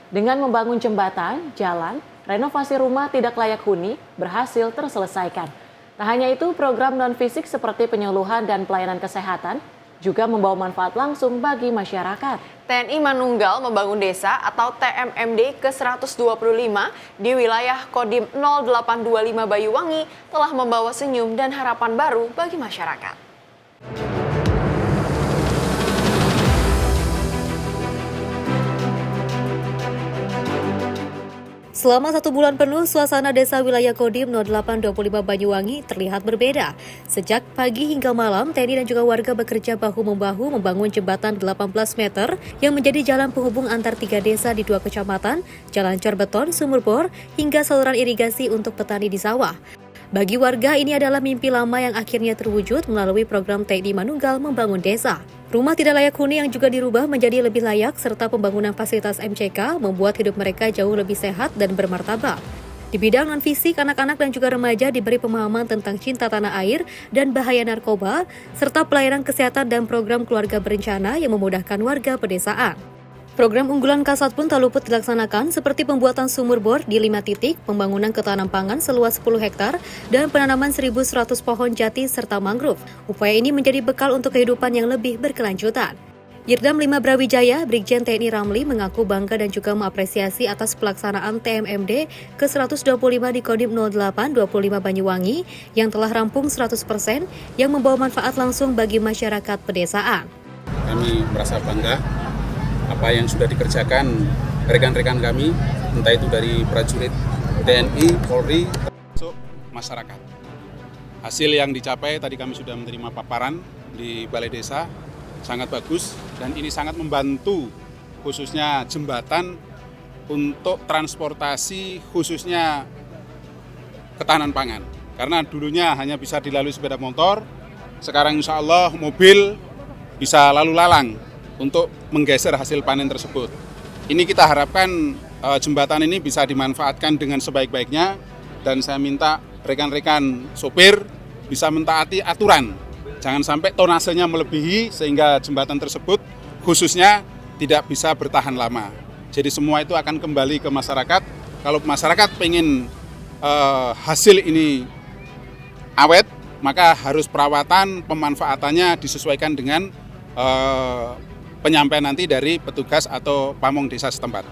dengan membangun jembatan, jalan, renovasi rumah tidak layak huni berhasil terselesaikan. Tak hanya itu, program non-fisik seperti penyuluhan dan pelayanan kesehatan juga membawa manfaat langsung bagi masyarakat. TNI Manunggal Membangun Desa atau TMMD ke-125 di wilayah Kodim 0825 Banyuwangi telah membawa senyum dan harapan baru bagi masyarakat. Selama 1 bulan penuh, suasana desa wilayah Kodim 0825 Banyuwangi terlihat berbeda. Sejak pagi hingga malam, TNI dan juga warga bekerja bahu-membahu membangun jembatan 18 meter yang menjadi jalan penghubung antar 3 desa di 2 kecamatan, jalan cor beton, sumur bor, hingga saluran irigasi untuk petani di sawah. Bagi warga, ini adalah mimpi lama yang akhirnya terwujud melalui program TNI Manunggal Membangun Desa. Rumah tidak layak huni yang juga dirubah menjadi lebih layak serta pembangunan fasilitas MCK membuat hidup mereka jauh lebih sehat dan bermartabat. Di bidang non-fisik, anak-anak dan juga remaja diberi pemahaman tentang cinta tanah air dan bahaya narkoba, serta pelayanan kesehatan dan program keluarga berencana yang memudahkan warga pedesaan. Program unggulan Kasat pun tak luput dilaksanakan seperti pembuatan sumur bor di 5 titik, pembangunan ketahanan pangan seluas 10 hektar, dan penanaman 1.100 pohon jati serta mangrove. Upaya ini menjadi bekal untuk kehidupan yang lebih berkelanjutan. Yirdam 5 Brawijaya, Brigjen TNI Ramli mengaku bangga dan juga mengapresiasi atas pelaksanaan TMMD ke-125 di Kodim 0825 Banyuwangi yang telah rampung 100% yang membawa manfaat langsung bagi masyarakat pedesaan. Kami merasa bangga apa yang sudah dikerjakan rekan-rekan kami, entah itu dari prajurit TNI, Polri, termasuk masyarakat. Hasil yang dicapai tadi kami sudah menerima paparan di Balai Desa, sangat bagus dan ini sangat membantu khususnya jembatan untuk transportasi khususnya ketahanan pangan. Karena dulunya hanya bisa dilalui sepeda motor, sekarang insya Allah mobil bisa lalu lalang untuk menggeser hasil panen tersebut. Ini kita harapkan jembatan ini bisa dimanfaatkan dengan sebaik-baiknya dan saya minta rekan-rekan sopir bisa mentaati aturan. Jangan sampai tonasenya melebihi sehingga jembatan tersebut khususnya tidak bisa bertahan lama. Jadi semua itu akan kembali ke masyarakat. Kalau masyarakat pengen hasil ini awet, maka harus perawatan pemanfaatannya disesuaikan dengan penyampaian nanti dari petugas atau pamong desa setempat.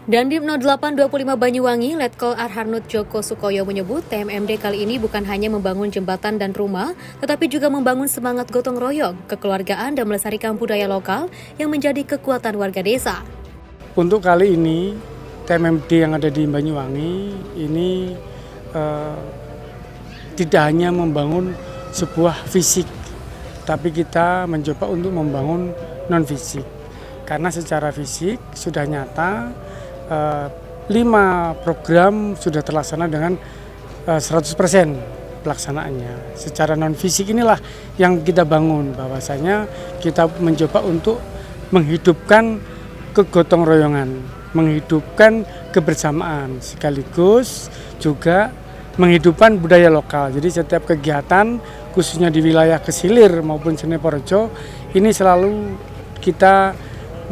Dandim 0825 Banyuwangi, Letkol Arhanut Joko Sukoyo menyebut TMMD kali ini bukan hanya membangun jembatan dan rumah, tetapi juga membangun semangat gotong royong, kekeluargaan dan melestarikan budaya lokal yang menjadi kekuatan warga desa. Untuk kali ini, TMMD yang ada di Banyuwangi ini tidak hanya membangun sebuah fisik, tapi kita mencoba untuk membangun non-fisik. Karena secara fisik sudah nyata 5 program sudah terlaksana dengan 100% pelaksanaannya. Secara non-fisik inilah yang kita bangun, bahwasanya kita mencoba untuk menghidupkan kegotong royongan, menghidupkan kebersamaan, sekaligus juga menghidupkan budaya lokal. Jadi setiap kegiatan, khususnya di wilayah Kesilir maupun Seneporjo, ini selalu kita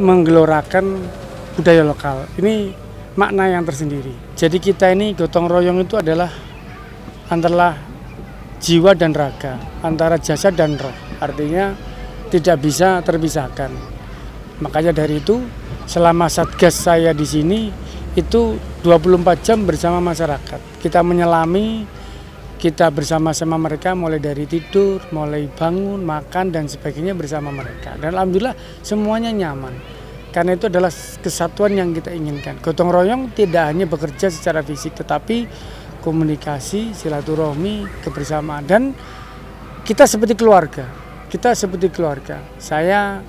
menggelorakan budaya lokal. Ini makna yang tersendiri. Jadi kita ini gotong royong itu adalah antara jiwa dan raga, antara jasad dan roh. Artinya tidak bisa terpisahkan. Makanya dari itu selama Satgas saya di sini itu 24 jam bersama masyarakat. Kita menyelami, kita bersama-sama mereka mulai dari tidur, mulai bangun, makan dan sebagainya bersama mereka. Dan alhamdulillah semuanya nyaman. Karena itu adalah kesatuan yang kita inginkan. Gotong royong tidak hanya bekerja secara fisik, tetapi komunikasi, silaturahmi, kebersamaan. Dan kita seperti keluarga. Kita seperti keluarga. Saya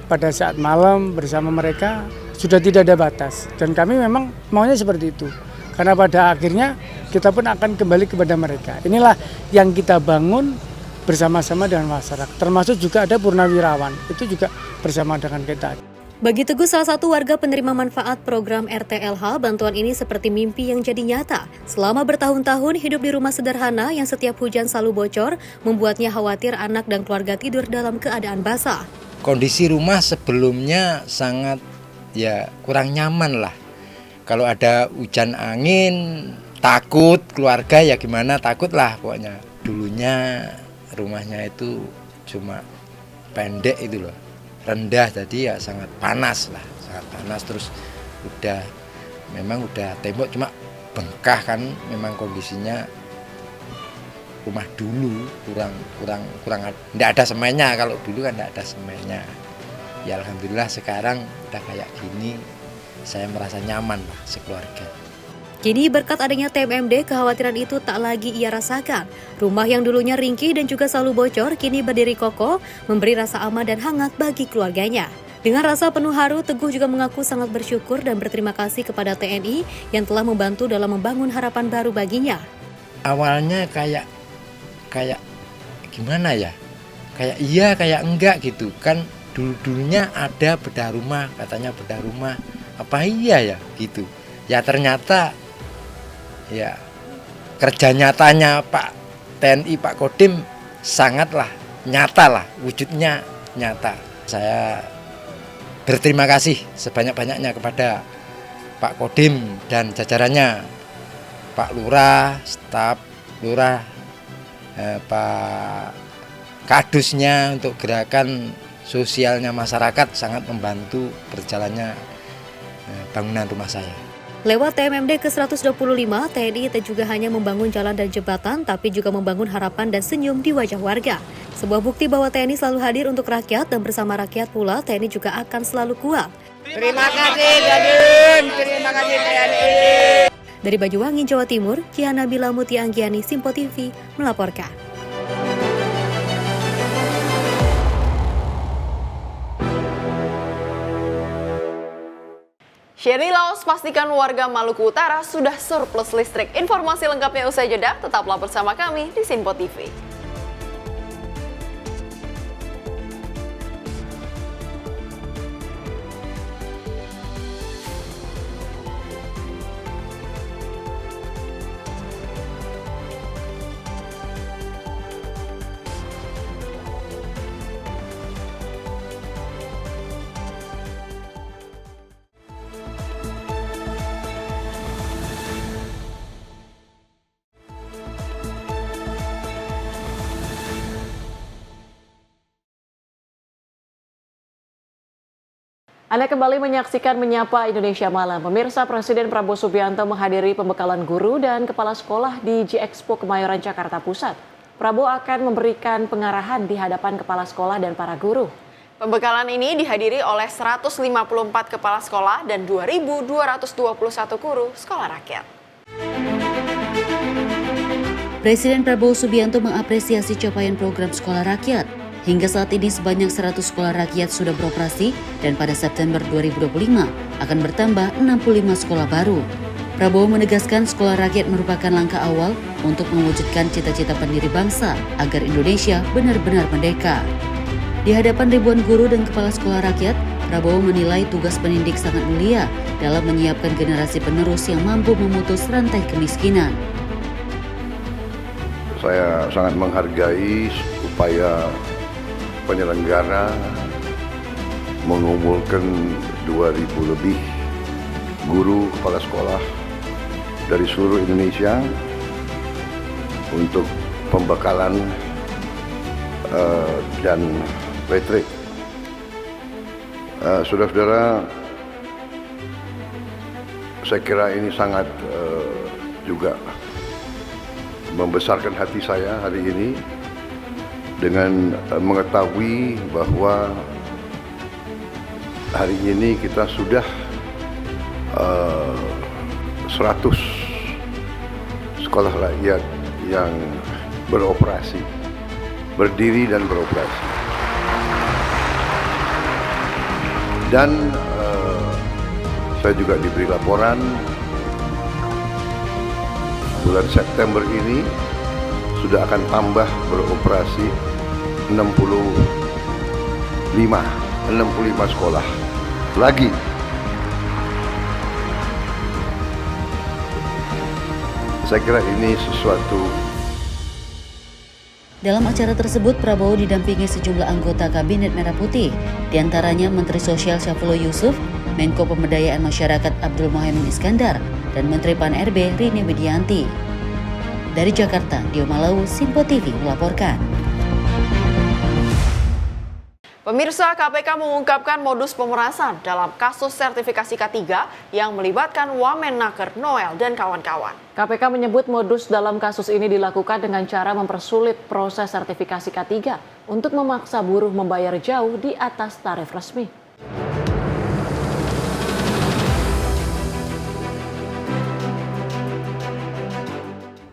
pada saat malam bersama mereka sudah tidak ada batas. Dan kami memang maunya seperti itu. Karena pada akhirnya kita pun akan kembali kepada mereka. Inilah yang kita bangun bersama-sama dengan masyarakat. Termasuk juga ada purnawirawan. Itu juga bersama dengan kita. Bagi Teguh, salah satu warga penerima manfaat program RTLH, bantuan ini seperti mimpi yang jadi nyata. Selama bertahun-tahun hidup di rumah sederhana yang setiap hujan selalu bocor, membuatnya khawatir anak dan keluarga tidur dalam keadaan basah. Kondisi rumah sebelumnya sangat kurang nyaman lah. Kalau ada hujan angin, takut, keluarga ya gimana, takut lah pokoknya. Dulunya rumahnya itu cuma pendek itu loh. Rendah, jadi ya sangat panas lah, sangat panas. Terus memang udah tembok cuma bengkak kan, memang kondisinya rumah dulu kurang tidak ada semennya. Kalau dulu kan tidak ada semennya. Ya alhamdulillah sekarang udah kayak gini, saya merasa nyaman lah sekeluarga. Kini berkat adanya TMMD, kekhawatiran itu tak lagi ia rasakan. Rumah yang dulunya ringkih dan juga selalu bocor, kini berdiri kokoh, memberi rasa aman dan hangat bagi keluarganya. Dengan rasa penuh haru, Teguh juga mengaku sangat bersyukur dan berterima kasih kepada TNI yang telah membantu dalam membangun harapan baru baginya. Awalnya kayak gimana ya? Kayak iya, kayak enggak gitu. Kan dulunya ada bedah rumah, katanya bedah rumah. Apa iya ya gitu. Ya ternyata ya kerja nyatanya Pak TNI, Pak Kodim sangatlah nyata lah, wujudnya nyata. Saya berterima kasih sebanyak-banyaknya kepada Pak Kodim dan jajarannya, Pak Lurah, staf Lurah, Pak Kadusnya untuk gerakan sosialnya masyarakat sangat membantu berjalannya bangunan rumah saya. Lewat TMMD ke-125, TNI tak juga hanya membangun jalan dan jembatan, tapi juga membangun harapan dan senyum di wajah warga. Sebuah bukti bahwa TNI selalu hadir untuk rakyat dan bersama rakyat pula TNI juga akan selalu kuat. Terima kasih Dandim, terima kasih TNI. Dari Banyuwangi, Jawa Timur, Cihan Nabila Mutia Anggiani, Simpo TV melaporkan. Sherry Laos pastikan warga Maluku Utara sudah surplus listrik. Informasi lengkapnya usai jeda, tetaplah bersama kami di Simpo TV. Anda kembali menyaksikan Menyapa Indonesia Malam. Pemirsa, Presiden Prabowo Subianto menghadiri pembekalan guru dan kepala sekolah di G-Expo Kemayoran, Jakarta Pusat. Prabowo akan memberikan pengarahan di hadapan kepala sekolah dan para guru. Pembekalan ini dihadiri oleh 154 kepala sekolah dan 2.221 guru sekolah rakyat. Presiden Prabowo Subianto mengapresiasi capaian program sekolah rakyat. Hingga saat ini sebanyak 100 sekolah rakyat sudah beroperasi dan pada September 2025 akan bertambah 65 sekolah baru. Prabowo menegaskan sekolah rakyat merupakan langkah awal untuk mewujudkan cita-cita pendiri bangsa agar Indonesia benar-benar merdeka. Di hadapan ribuan guru dan kepala sekolah rakyat, Prabowo menilai tugas pendidik sangat mulia dalam menyiapkan generasi penerus yang mampu memutus rantai kemiskinan. Saya sangat menghargai upaya penyelenggara mengumpulkan 2.000 lebih guru kepala sekolah dari seluruh Indonesia untuk pembekalan dan retreat. Saudara-saudara, saya kira ini sangat juga membesarkan hati saya hari ini dengan mengetahui bahwa hari ini kita sudah 100 sekolah rakyat yang beroperasi, berdiri dan beroperasi. Dan saya juga diberi laporan bulan September ini sudah akan tambah beroperasi 65 sekolah lagi. Saya kira ini sesuatu. Dalam acara tersebut, Prabowo didampingi sejumlah anggota Kabinet Merah Putih, diantaranya Menteri Sosial Syafullah Yusuf, Menko Pemberdayaan Masyarakat Abdul Muhaimin Iskandar, dan Menteri Pan-RB Rini Widianti. Dari Jakarta, Dio Malau, Simpo TV melaporkan. Pemirsa, KPK mengungkapkan modus pemerasan dalam kasus sertifikasi K3 yang melibatkan Wamenaker, Noel, dan kawan-kawan. KPK menyebut modus dalam kasus ini dilakukan dengan cara mempersulit proses sertifikasi K3 untuk memaksa buruh membayar jauh di atas tarif resmi.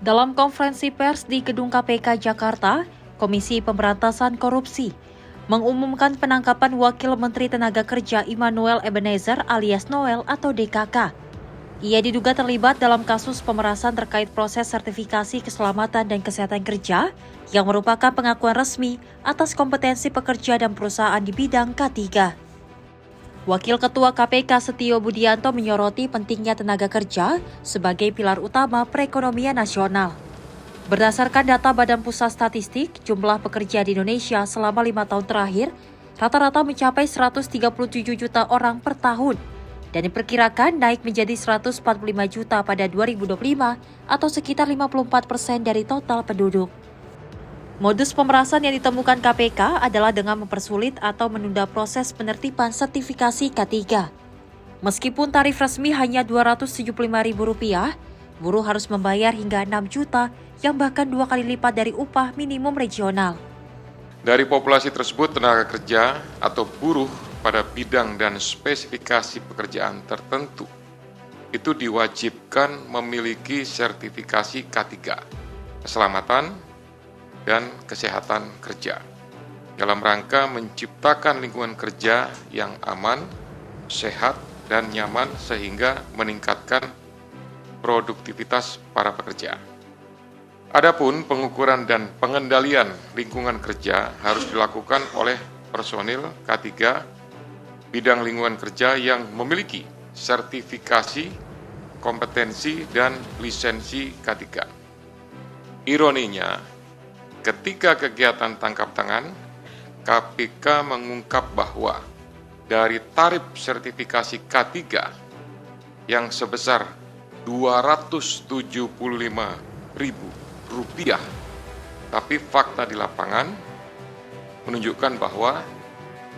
Dalam konferensi pers di Gedung KPK Jakarta, Komisi Pemberantasan Korupsi mengumumkan penangkapan Wakil Menteri Tenaga Kerja Immanuel Ebenezer alias Noel atau DKK. Ia diduga terlibat dalam kasus pemerasan terkait proses sertifikasi keselamatan dan kesehatan kerja yang merupakan pengakuan resmi atas kompetensi pekerja dan perusahaan di bidang K3. Wakil Ketua KPK Setio Budianto menyoroti pentingnya tenaga kerja sebagai pilar utama perekonomian nasional. Berdasarkan data Badan Pusat Statistik, jumlah pekerja di Indonesia selama 5 tahun terakhir rata-rata mencapai 137 juta orang per tahun dan diperkirakan naik menjadi 145 juta pada 2025 atau sekitar 54% dari total penduduk. Modus pemerasan yang ditemukan KPK adalah dengan mempersulit atau menunda proses penertiban sertifikasi K3. Meskipun tarif resmi hanya Rp275.000, buruh harus membayar hingga 6 juta yang bahkan 2 kali lipat dari upah minimum regional. Dari populasi tersebut, tenaga kerja atau buruh pada bidang dan spesifikasi pekerjaan tertentu itu diwajibkan memiliki sertifikasi K3, keselamatan dan kesehatan kerja, dalam rangka menciptakan lingkungan kerja yang aman, sehat, dan nyaman sehingga meningkatkan produktivitas para pekerja. Adapun pengukuran dan pengendalian lingkungan kerja harus dilakukan oleh personil K3 bidang lingkungan kerja yang memiliki sertifikasi, kompetensi, dan lisensi K3. Ironinya, ketika kegiatan tangkap tangan, KPK mengungkap bahwa dari tarif sertifikasi K3 yang sebesar Rp275.000, tapi fakta di lapangan menunjukkan bahwa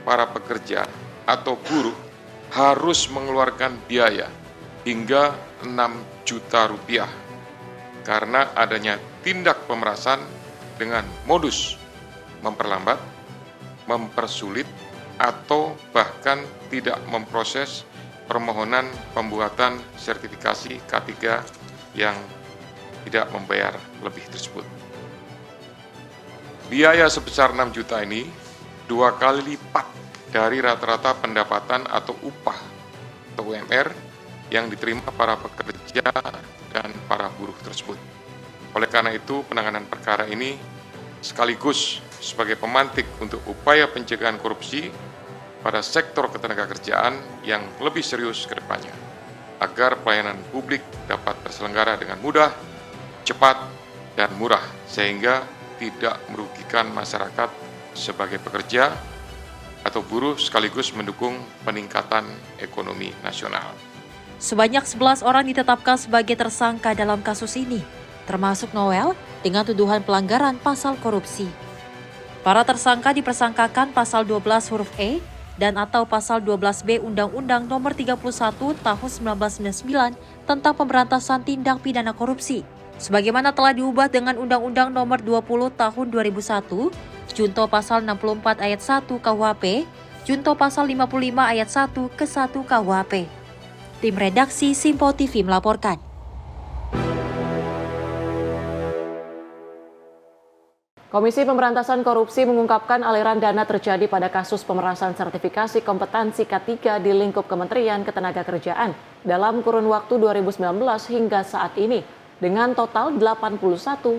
para pekerja atau buruh harus mengeluarkan biaya hingga Rp6 juta karena adanya tindak pemerasan dengan modus memperlambat, mempersulit, atau bahkan tidak memproses permohonan pembuatan sertifikasi K3 yang tidak membayar lebih tersebut. Biaya sebesar 6 juta ini 2 kali lipat dari rata-rata pendapatan atau upah atau UMR yang diterima para pekerja dan para buruh tersebut. Oleh karena itu, penanganan perkara ini sekaligus sebagai pemantik untuk upaya pencegahan korupsi pada sektor ketenagakerjaan yang lebih serius ke depannya, agar pelayanan publik dapat terselenggara dengan mudah, cepat, dan murah, sehingga tidak merugikan masyarakat sebagai pekerja atau buruh sekaligus mendukung peningkatan ekonomi nasional. Sebanyak 11 orang ditetapkan sebagai tersangka dalam kasus ini, termasuk Noel dengan tuduhan pelanggaran pasal korupsi. Para tersangka dipersangkakan pasal 12 huruf E dan atau pasal 12B Undang-Undang Nomor 31 Tahun 1999 tentang pemberantasan tindak pidana korupsi, sebagaimana telah diubah dengan Undang-Undang Nomor 20 Tahun 2001, Junto Pasal 64 Ayat 1 KUHP, Junto Pasal 55 Ayat 1 ke 1 KUHP. Tim redaksi Simpo TV melaporkan. Komisi Pemberantasan Korupsi mengungkapkan aliran dana terjadi pada kasus pemerasan sertifikasi kompetensi K3 di lingkup Kementerian Ketenagakerjaan dalam kurun waktu 2019 hingga saat ini dengan total 81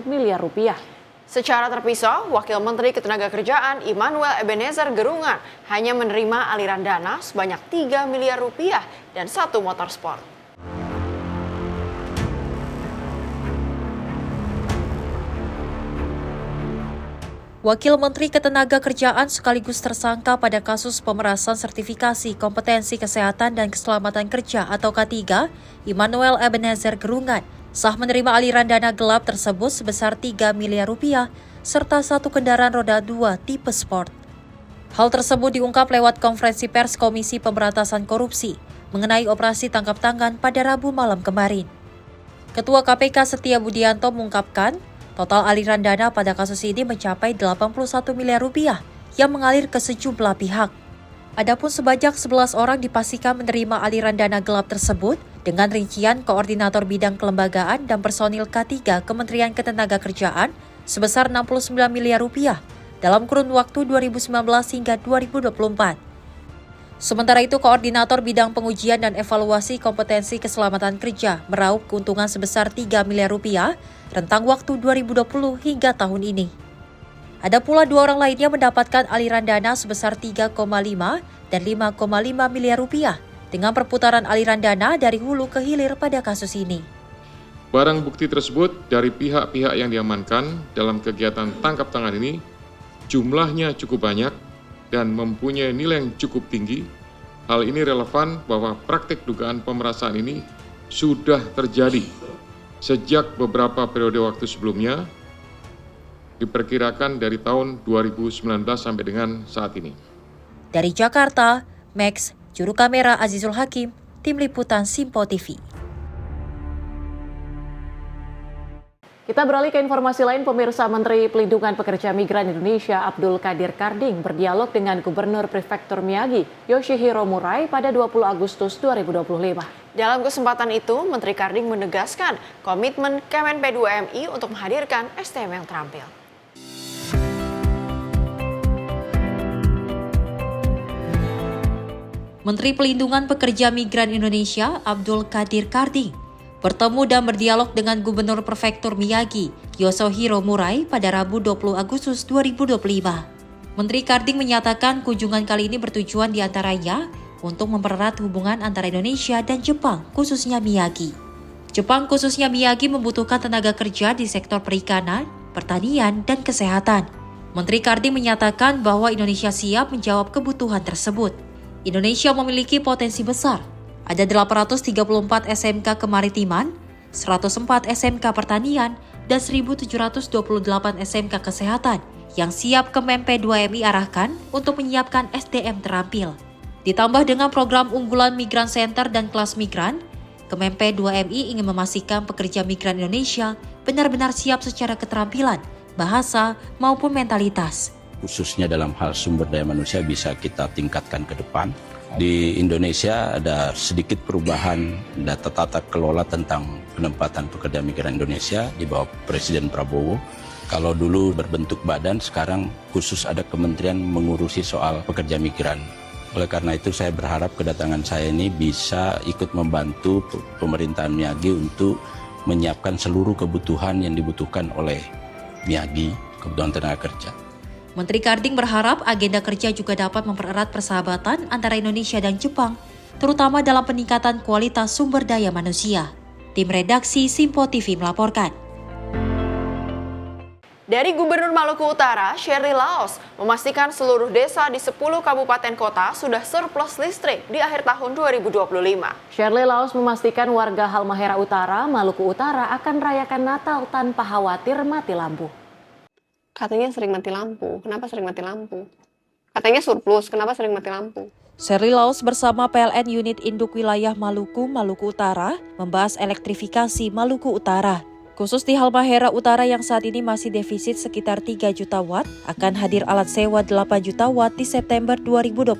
miliar rupiah. Secara terpisah, Wakil Menteri Ketenagakerjaan Immanuel Ebenezer Gerungan hanya menerima aliran dana sebanyak 3 miliar rupiah dan 1 motor sport. Wakil Menteri Ketenagakerjaan sekaligus tersangka pada kasus pemerasan sertifikasi kompetensi kesehatan dan keselamatan kerja atau K3, Immanuel Ebenezer Gerungan, sah menerima aliran dana gelap tersebut sebesar 3 miliar rupiah serta 1 kendaraan roda 2 tipe sport. Hal tersebut diungkap lewat konferensi pers Komisi Pemberantasan Korupsi mengenai operasi tangkap tangan pada Rabu malam kemarin. Ketua KPK Setia Budianto mengungkapkan, total aliran dana pada kasus ini mencapai 81 miliar rupiah yang mengalir ke sejumlah pihak. Adapun sebanyak 11 orang dipastikan menerima aliran dana gelap tersebut dengan rincian Koordinator Bidang Kelembagaan dan Personil K3 Kementerian Ketenagakerjaan sebesar 69 miliar rupiah dalam kurun waktu 2019 hingga 2024. Sementara itu, Koordinator Bidang Pengujian dan Evaluasi Kompetensi Keselamatan Kerja meraup keuntungan sebesar 3 miliar rupiah rentang waktu 2020 hingga tahun ini. Ada pula 2 orang lainnya mendapatkan aliran dana sebesar 3,5 dan 5,5 miliar rupiah dengan perputaran aliran dana dari hulu ke hilir pada kasus ini. Barang bukti tersebut dari pihak-pihak yang diamankan dalam kegiatan tangkap tangan ini jumlahnya cukup banyak dan mempunyai nilai yang cukup tinggi. Hal ini relevan bahwa praktik dugaan pemerasan ini sudah terjadi sejak beberapa periode waktu sebelumnya, diperkirakan dari tahun 2019 sampai dengan saat ini. Dari Jakarta, Max, juru kamera Azizul Hakim, Tim Liputan Simpo TV. Kita beralih ke informasi lain, pemirsa. Menteri Pelindungan Pekerja Migran Indonesia Abdul Qadir Karding berdialog dengan Gubernur Prefektur Miyagi Yoshihiro Murai pada 20 Agustus 2025. Dalam kesempatan itu, Menteri Karding menegaskan komitmen Kemenp 2MI untuk menghadirkan SDM yang terampil. Menteri Pelindungan Pekerja Migran Indonesia Abdul Qadir Karding bertemu dan berdialog dengan Gubernur Prefektur Miyagi, Yoshihiro Murai pada Rabu 20 Agustus 2025. Menteri Karding menyatakan kunjungan kali ini bertujuan diantaranya untuk mempererat hubungan antara Indonesia dan Jepang, khususnya Miyagi. Jepang khususnya Miyagi membutuhkan tenaga kerja di sektor perikanan, pertanian, dan kesehatan. Menteri Karding menyatakan bahwa Indonesia siap menjawab kebutuhan tersebut. Indonesia memiliki potensi besar. Ada 834 SMK kemaritiman, 104 SMK pertanian, dan 1.728 SMK kesehatan yang siap Kemenp 2MI arahkan untuk menyiapkan SDM terampil. Ditambah dengan program unggulan Migran Center dan kelas migran, Kemenp 2MI ingin memastikan pekerja migran Indonesia benar-benar siap secara keterampilan, bahasa, maupun mentalitas. Khususnya dalam hal sumber daya manusia bisa kita tingkatkan ke depan. Di Indonesia ada sedikit perubahan data tata kelola tentang penempatan pekerja migran Indonesia di bawah Presiden Prabowo. Kalau dulu berbentuk badan, sekarang khusus ada kementerian mengurusi soal pekerja migran. Oleh karena itu saya berharap kedatangan saya ini bisa ikut membantu pemerintahan Miyagi untuk menyiapkan seluruh kebutuhan yang dibutuhkan oleh Miyagi, kebutuhan tenaga kerja. Menteri Karding berharap agenda kerja juga dapat mempererat persahabatan antara Indonesia dan Jepang, terutama dalam peningkatan kualitas sumber daya manusia. Tim redaksi Simpo TV melaporkan. Dari Gubernur Maluku Utara, Sherly Laos memastikan seluruh desa di 10 kabupaten kota sudah surplus listrik di akhir tahun 2025. Sherly Laos memastikan warga Halmahera Utara, Maluku Utara akan rayakan Natal tanpa khawatir mati lampu. Katanya sering mati lampu. Kenapa sering mati lampu? Katanya surplus. Kenapa sering mati lampu? Sherly Laos bersama PLN Unit Induk Wilayah Maluku, Maluku Utara membahas elektrifikasi Maluku Utara. Khusus di Halmahera Utara yang saat ini masih defisit sekitar 3 juta watt, akan hadir alat sewa 8 juta watt di September 2025.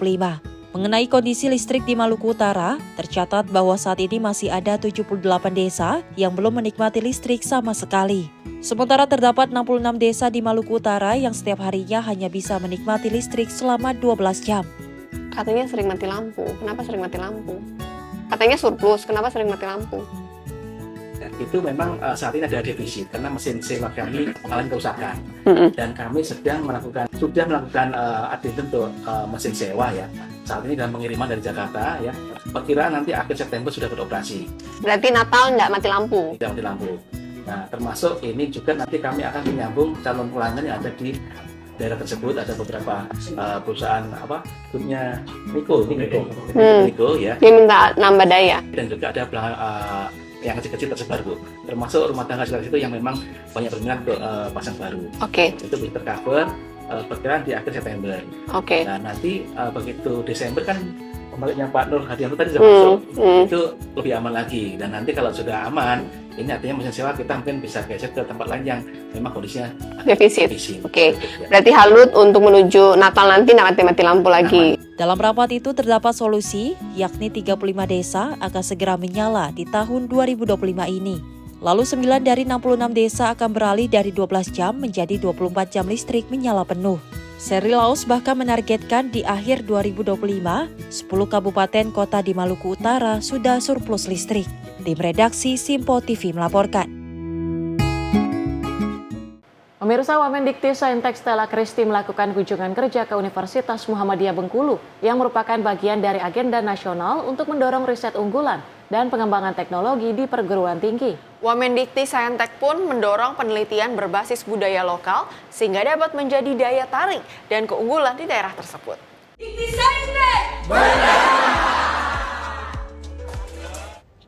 Mengenai kondisi listrik di Maluku Utara, tercatat bahwa saat ini masih ada 78 desa yang belum menikmati listrik sama sekali. Sementara terdapat 66 desa di Maluku Utara yang setiap harinya hanya bisa menikmati listrik selama 12 jam. Katanya sering mati lampu. Kenapa sering mati lampu? Katanya surplus. Kenapa sering mati lampu? Itu memang saat ini ada defisit karena mesin sewa kami mengalami kerusakan. Dan kami sudah melakukan addendum untuk mesin sewa ya. Saat ini dalam pengiriman dari Jakarta ya. Perkiraan nanti akhir September sudah beroperasi. Berarti Natal nggak mati lampu? Tidak mati lampu. Nah, termasuk ini juga nanti kami akan menyambung calon pelanggan yang ada di daerah tersebut. Ada beberapa perusahaan grupnya Niko ya. Dia minta nambah daya. Dan juga ada yang kecil-kecil tersebar Bu. Termasuk rumah tangga sekitar situ yang memang banyak berminat untuk pasang baru. Oke. Itu bisa tercover perkiraan di akhir September. Oke. Nah nanti begitu Desember kan pemiliknya Pak Nur Hadianto tadi sudah masuk, itu lebih aman lagi. Dan nanti kalau sudah aman, ini artinya mesin sewa kita mungkin bisa geser ke tempat lain yang memang kondisinya defisit. Oke. Berarti Halut untuk menuju Natal nanti nggak mati lampu lagi. Dalam rapat itu terdapat solusi, yakni 35 desa akan segera menyala di tahun 2025 ini. Lalu 9 dari 66 desa akan beralih dari 12 jam menjadi 24 jam listrik menyala penuh. Sherly Laos bahkan menargetkan di akhir 2025, 10 kabupaten kota di Maluku Utara sudah surplus listrik. Tim redaksi Simpo TV melaporkan. Pemirsa, Wamendikti Saintek Stella Christy melakukan kunjungan kerja ke Universitas Muhammadiyah Bengkulu yang merupakan bagian dari agenda nasional untuk mendorong riset unggulan dan pengembangan teknologi di perguruan tinggi. Wamendikti Saintek pun mendorong penelitian berbasis budaya lokal sehingga dapat menjadi daya tarik dan keunggulan di daerah tersebut. Dikti Saintek!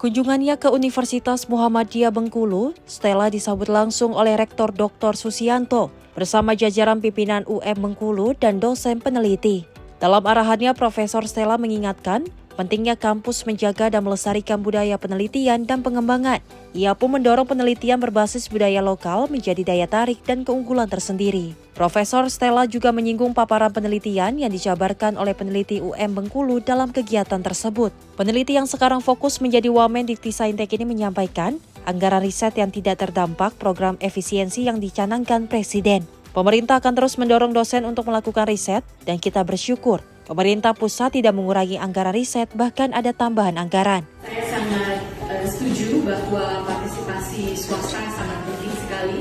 Kunjungannya ke Universitas Muhammadiyah Bengkulu, Stella disambut langsung oleh Rektor Dr. Susianto bersama jajaran pimpinan UM Bengkulu dan dosen peneliti. Dalam arahannya, Profesor Stella mengingatkan pentingnya kampus menjaga dan melestarikan budaya penelitian dan pengembangan. Ia pun mendorong penelitian berbasis budaya lokal menjadi daya tarik dan keunggulan tersendiri. Profesor Stella juga menyinggung paparan penelitian yang dijabarkan oleh peneliti UM Bengkulu dalam kegiatan tersebut. Peneliti yang sekarang fokus menjadi Wamen Diktisaintek ini menyampaikan, anggaran riset yang tidak terdampak program efisiensi yang dicanangkan Presiden. Pemerintah akan terus mendorong dosen untuk melakukan riset dan kita bersyukur pemerintah pusat tidak mengurangi anggaran riset, bahkan ada tambahan anggaran. Saya sangat setuju bahwa partisipasi swasta sangat penting sekali.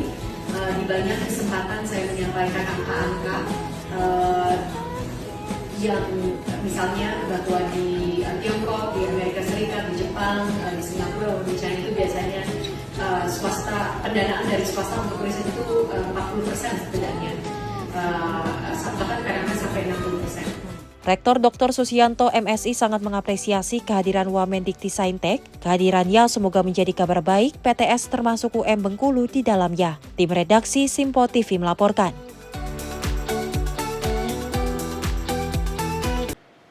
Di banyak kesempatan saya menyampaikan angka-angka yang misalnya bahwa di Tiongkok, di Amerika Serikat, di Jepang, di Singapura, di China itu biasanya swasta, pendanaan dari swasta untuk riset itu 40% setidaknya, bahkan kadang-kadang sampai 60%. Rektor Dr. Susianto MSI sangat mengapresiasi kehadiran Wamen Diktisaintek. Kehadirannya semoga menjadi kabar baik PTS termasuk UM Bengkulu di dalamnya. Tim redaksi Simpo TV melaporkan.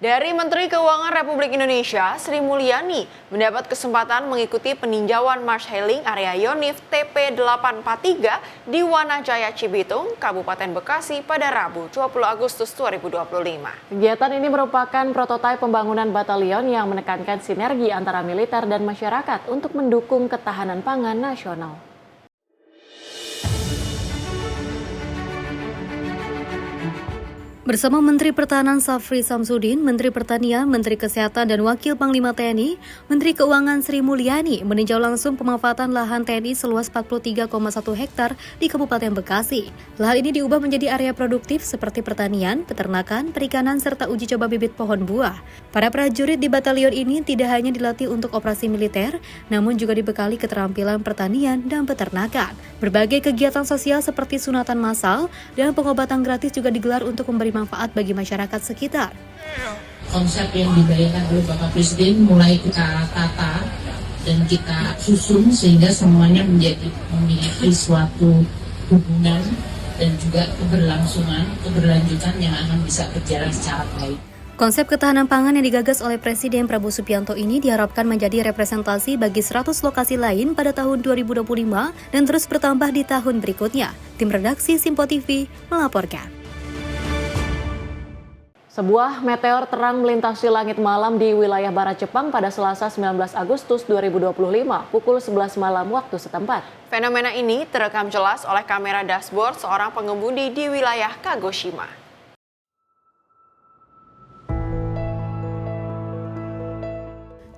Dari Menteri Keuangan Republik Indonesia, Sri Mulyani mendapat kesempatan mengikuti peninjauan Marsh Hailing area Yonif TP843 di Wanajaya Cibitung, Kabupaten Bekasi pada Rabu 20 Agustus 2025. Kegiatan ini merupakan prototipe pembangunan batalion yang menekankan sinergi antara militer dan masyarakat untuk mendukung ketahanan pangan nasional. Bersama Menteri Pertahanan Safri Samsudin, Menteri Pertanian, Menteri Kesehatan, dan Wakil Panglima TNI, Menteri Keuangan Sri Mulyani meninjau langsung pemanfaatan lahan TNI seluas 43,1 hektar di Kabupaten Bekasi. Lahan ini diubah menjadi area produktif seperti pertanian, peternakan, perikanan, serta uji coba bibit pohon buah. Para prajurit di batalion ini tidak hanya dilatih untuk operasi militer, namun juga dibekali keterampilan pertanian dan peternakan. Berbagai kegiatan sosial seperti sunatan massal dan pengobatan gratis juga digelar untuk memberi manfaat bagi masyarakat sekitar. Konsep yang dibayangkan oleh Bapak Presiden mulai kita tata dan kita susun sehingga semuanya memiliki suatu hubungan dan juga keberlanjutan yang akan bisa berjalan secara baik. Konsep ketahanan pangan yang digagas oleh Presiden Prabowo Subianto ini diharapkan menjadi representasi bagi 100 lokasi lain pada tahun 2025 dan terus bertambah di tahun berikutnya. Tim redaksi Simpo TV melaporkan. Sebuah meteor terang melintasi langit malam di wilayah barat Jepang pada Selasa 19 Agustus 2025 pukul 11 malam waktu setempat. Fenomena ini terekam jelas oleh kamera dashboard seorang pengemudi di wilayah Kagoshima.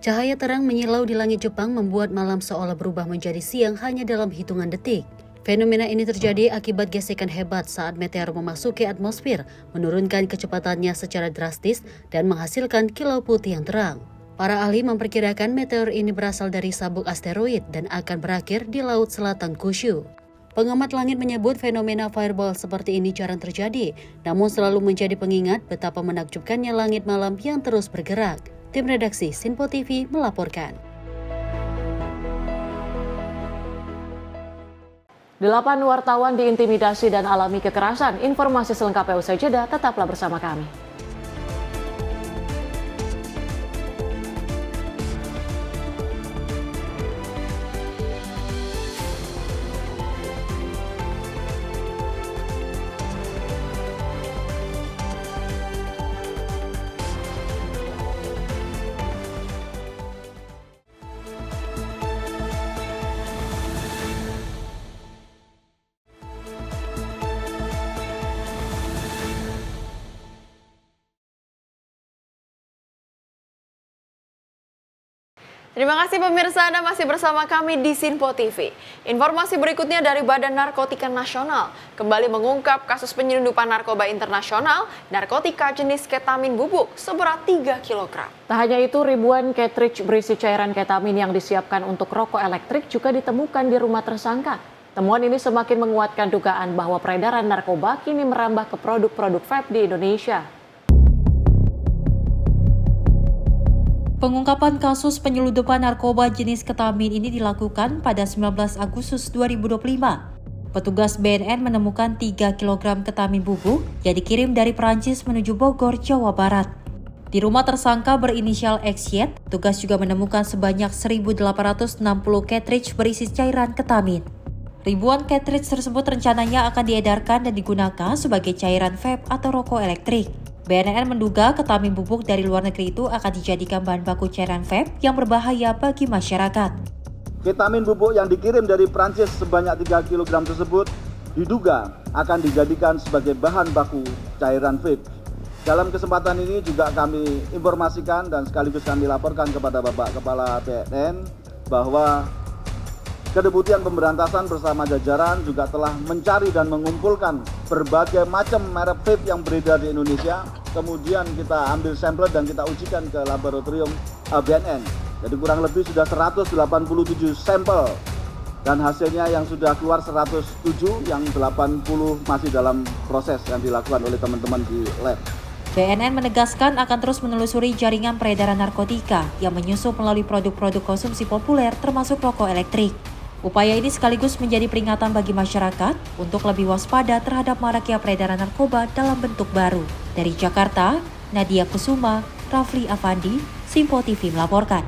Cahaya terang menyilau di langit Jepang membuat malam seolah berubah menjadi siang hanya dalam hitungan detik. Fenomena ini terjadi akibat gesekan hebat saat meteor memasuki atmosfer, menurunkan kecepatannya secara drastis dan menghasilkan kilau putih yang terang. Para ahli memperkirakan meteor ini berasal dari sabuk asteroid dan akan berakhir di Laut Selatan Kyushu. Pengamat langit menyebut fenomena fireball seperti ini jarang terjadi, namun selalu menjadi pengingat betapa menakjubkannya langit malam yang terus bergerak. Tim redaksi Simpo TV melaporkan. 8 wartawan diintimidasi dan alami kekerasan. Informasi selengkapnya usai jeda, tetaplah bersama kami. Terima kasih pemirsa, Anda masih bersama kami di Simpo TV. Informasi berikutnya dari Badan Narkotika Nasional kembali mengungkap kasus penyelundupan narkoba internasional, narkotika jenis ketamin bubuk seberat 3 kg. Tak hanya itu, ribuan cartridge berisi cairan ketamin yang disiapkan untuk rokok elektrik juga ditemukan di rumah tersangka. Temuan ini semakin menguatkan dugaan bahwa peredaran narkoba kini merambah ke produk-produk vape di Indonesia. Pengungkapan kasus penyelundupan narkoba jenis ketamin ini dilakukan pada 19 Agustus 2025. Petugas BNN menemukan 3 kg ketamin bubuk yang dikirim dari Perancis menuju Bogor, Jawa Barat. Di rumah tersangka berinisial XY, tugas juga menemukan sebanyak 1.860 cartridge berisi cairan ketamin. Ribuan cartridge tersebut rencananya akan diedarkan dan digunakan sebagai cairan vape atau rokok elektrik. BNN menduga ketamin bubuk dari luar negeri itu akan dijadikan bahan baku cairan vape yang berbahaya bagi masyarakat. Ketamin bubuk yang dikirim dari Prancis sebanyak 3 kg tersebut diduga akan dijadikan sebagai bahan baku cairan vape. Dalam kesempatan ini juga kami informasikan dan sekaligus kami laporkan kepada Bapak Kepala BNN bahwa Kedeputian Pemberantasan bersama jajaran juga telah mencari dan mengumpulkan berbagai macam merek vape yang beredar di Indonesia. Kemudian kita ambil sampel dan kita ujikan ke laboratorium BNN. Jadi kurang lebih sudah 187 sampel. Dan hasilnya yang sudah keluar 107, yang 80 masih dalam proses yang dilakukan oleh teman-teman di lab. BNN menegaskan akan terus menelusuri jaringan peredaran narkotika yang menyusup melalui produk-produk konsumsi populer termasuk rokok elektrik. Upaya ini sekaligus menjadi peringatan bagi masyarakat untuk lebih waspada terhadap maraknya peredaran narkoba dalam bentuk baru. Dari Jakarta, Nadia Kusuma, Rafli Afandi, Simpo TV melaporkan.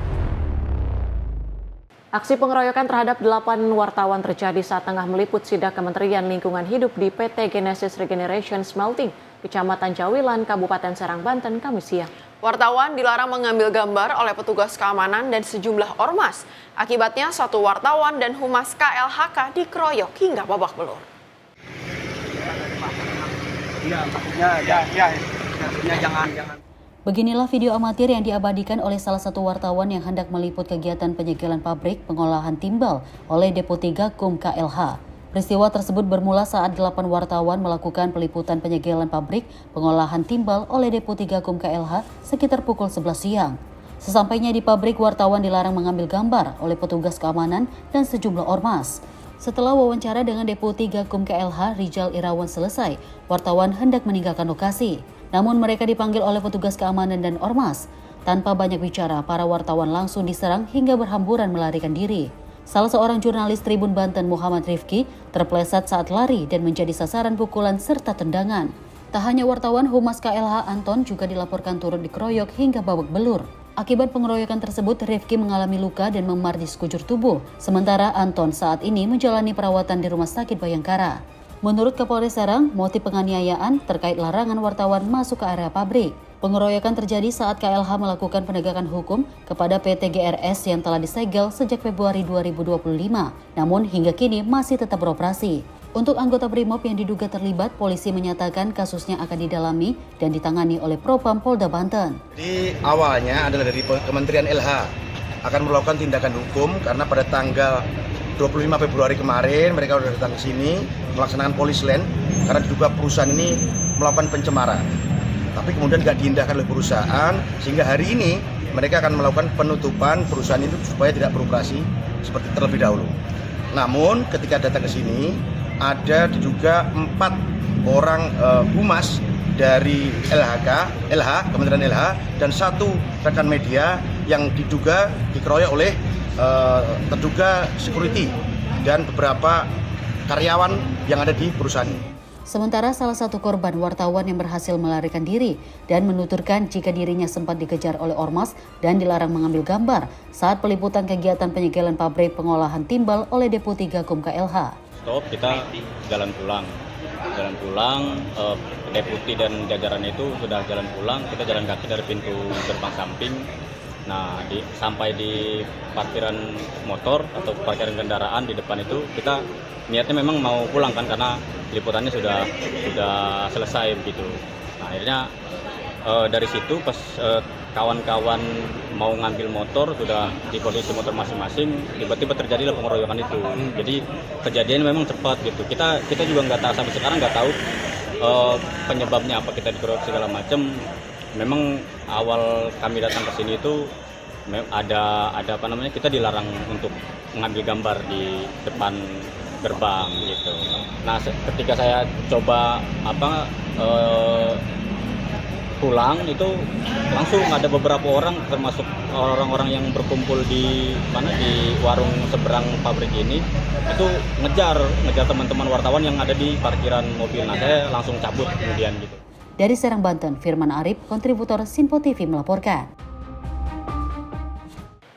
Aksi pengeroyokan terhadap 8 wartawan terjadi saat tengah meliput sidak Kementerian Lingkungan Hidup di PT Genesis Regeneration Smelting, Kecamatan Jawilan, Kabupaten Serang, Banten, Kamis siang. Wartawan dilarang mengambil gambar oleh petugas keamanan dan sejumlah ormas. Akibatnya, satu wartawan dan humas KLHK dikeroyok hingga babak belur. Jangan. Beginilah video amatir yang diabadikan oleh salah satu wartawan yang hendak meliput kegiatan penyegelan pabrik pengolahan timbal oleh Deputi Gakum KLH. Peristiwa tersebut bermula saat 8 wartawan melakukan peliputan penyegelan pabrik pengolahan timbal oleh Deputi Gakum KLH sekitar pukul 11 siang. Sesampainya di pabrik, wartawan dilarang mengambil gambar oleh petugas keamanan dan sejumlah ormas. Setelah wawancara dengan Deputi Gakum KLH Rijal Irawan selesai, wartawan hendak meninggalkan lokasi. Namun mereka dipanggil oleh petugas keamanan dan ormas. Tanpa banyak bicara, para wartawan langsung diserang hingga berhamburan melarikan diri. Salah seorang jurnalis Tribun Banten, Muhammad Rifki, terpleset saat lari dan menjadi sasaran pukulan serta tendangan. Tak hanya wartawan, humas KLH Anton juga dilaporkan turut dikeroyok hingga babak belur. Akibat pengeroyokan tersebut, Rifki mengalami luka dan memar di sekujur tubuh. Sementara Anton saat ini menjalani perawatan di Rumah Sakit Bayangkara. Menurut Kapolres Serang, motif penganiayaan terkait larangan wartawan masuk ke area pabrik. Pengeroyokan terjadi saat KLH melakukan penegakan hukum kepada PT GRS yang telah disegel sejak Februari 2025, namun hingga kini masih tetap beroperasi. Untuk anggota BRIMOB yang diduga terlibat, polisi menyatakan kasusnya akan didalami dan ditangani oleh Propam Polda Banten. Di awalnya adalah dari Kementerian LH akan melakukan tindakan hukum karena pada tanggal 25 Februari kemarin mereka sudah datang ke sini melaksanakan polisland karena diduga perusahaan ini melakukan pencemaran. Tapi kemudian tidak diindahkan oleh perusahaan sehingga hari ini mereka akan melakukan penutupan perusahaan itu supaya tidak beroperasi seperti terlebih dahulu. Namun ketika datang ke sini ada diduga 4 orang humas dari LH, Kementerian LH dan 1 rekan media yang diduga dikeroyok oleh terduga security dan beberapa karyawan yang ada di perusahaan ini. Sementara salah satu korban wartawan yang berhasil melarikan diri dan menuturkan jika dirinya sempat dikejar oleh ormas dan dilarang mengambil gambar saat peliputan kegiatan penyegelan pabrik pengolahan timbal oleh Deputi Gakum KLH. Stop, kita jalan pulang. Deputi dan jajaran itu sudah jalan pulang, kita jalan kaki dari pintu gerbang samping. Nah, sampai di parkiran motor atau parkiran kendaraan di depan itu kita niatnya memang mau pulang kan karena liputannya sudah selesai begitu. Nah, akhirnya dari situ pas kawan-kawan mau ngambil motor sudah di posisi motor masing-masing, tiba-tiba terjadilah pengeroyokan itu. Jadi kejadian memang cepat gitu. Kita juga nggak tahu sampai sekarang nggak tahu penyebabnya apa kita dikeroyok segala macam. Memang awal kami datang ke sini itu ada kita dilarang untuk mengambil gambar di depan gerbang gitu. Nah, ketika saya coba pulang itu langsung ada beberapa orang termasuk orang-orang yang berkumpul di warung seberang pabrik ini itu ngejar teman-teman wartawan yang ada di parkiran mobil. Nah, saya langsung cabut kemudian gitu. Dari Serang, Banten, Firman Arif, kontributor Sinpo TV melaporkan.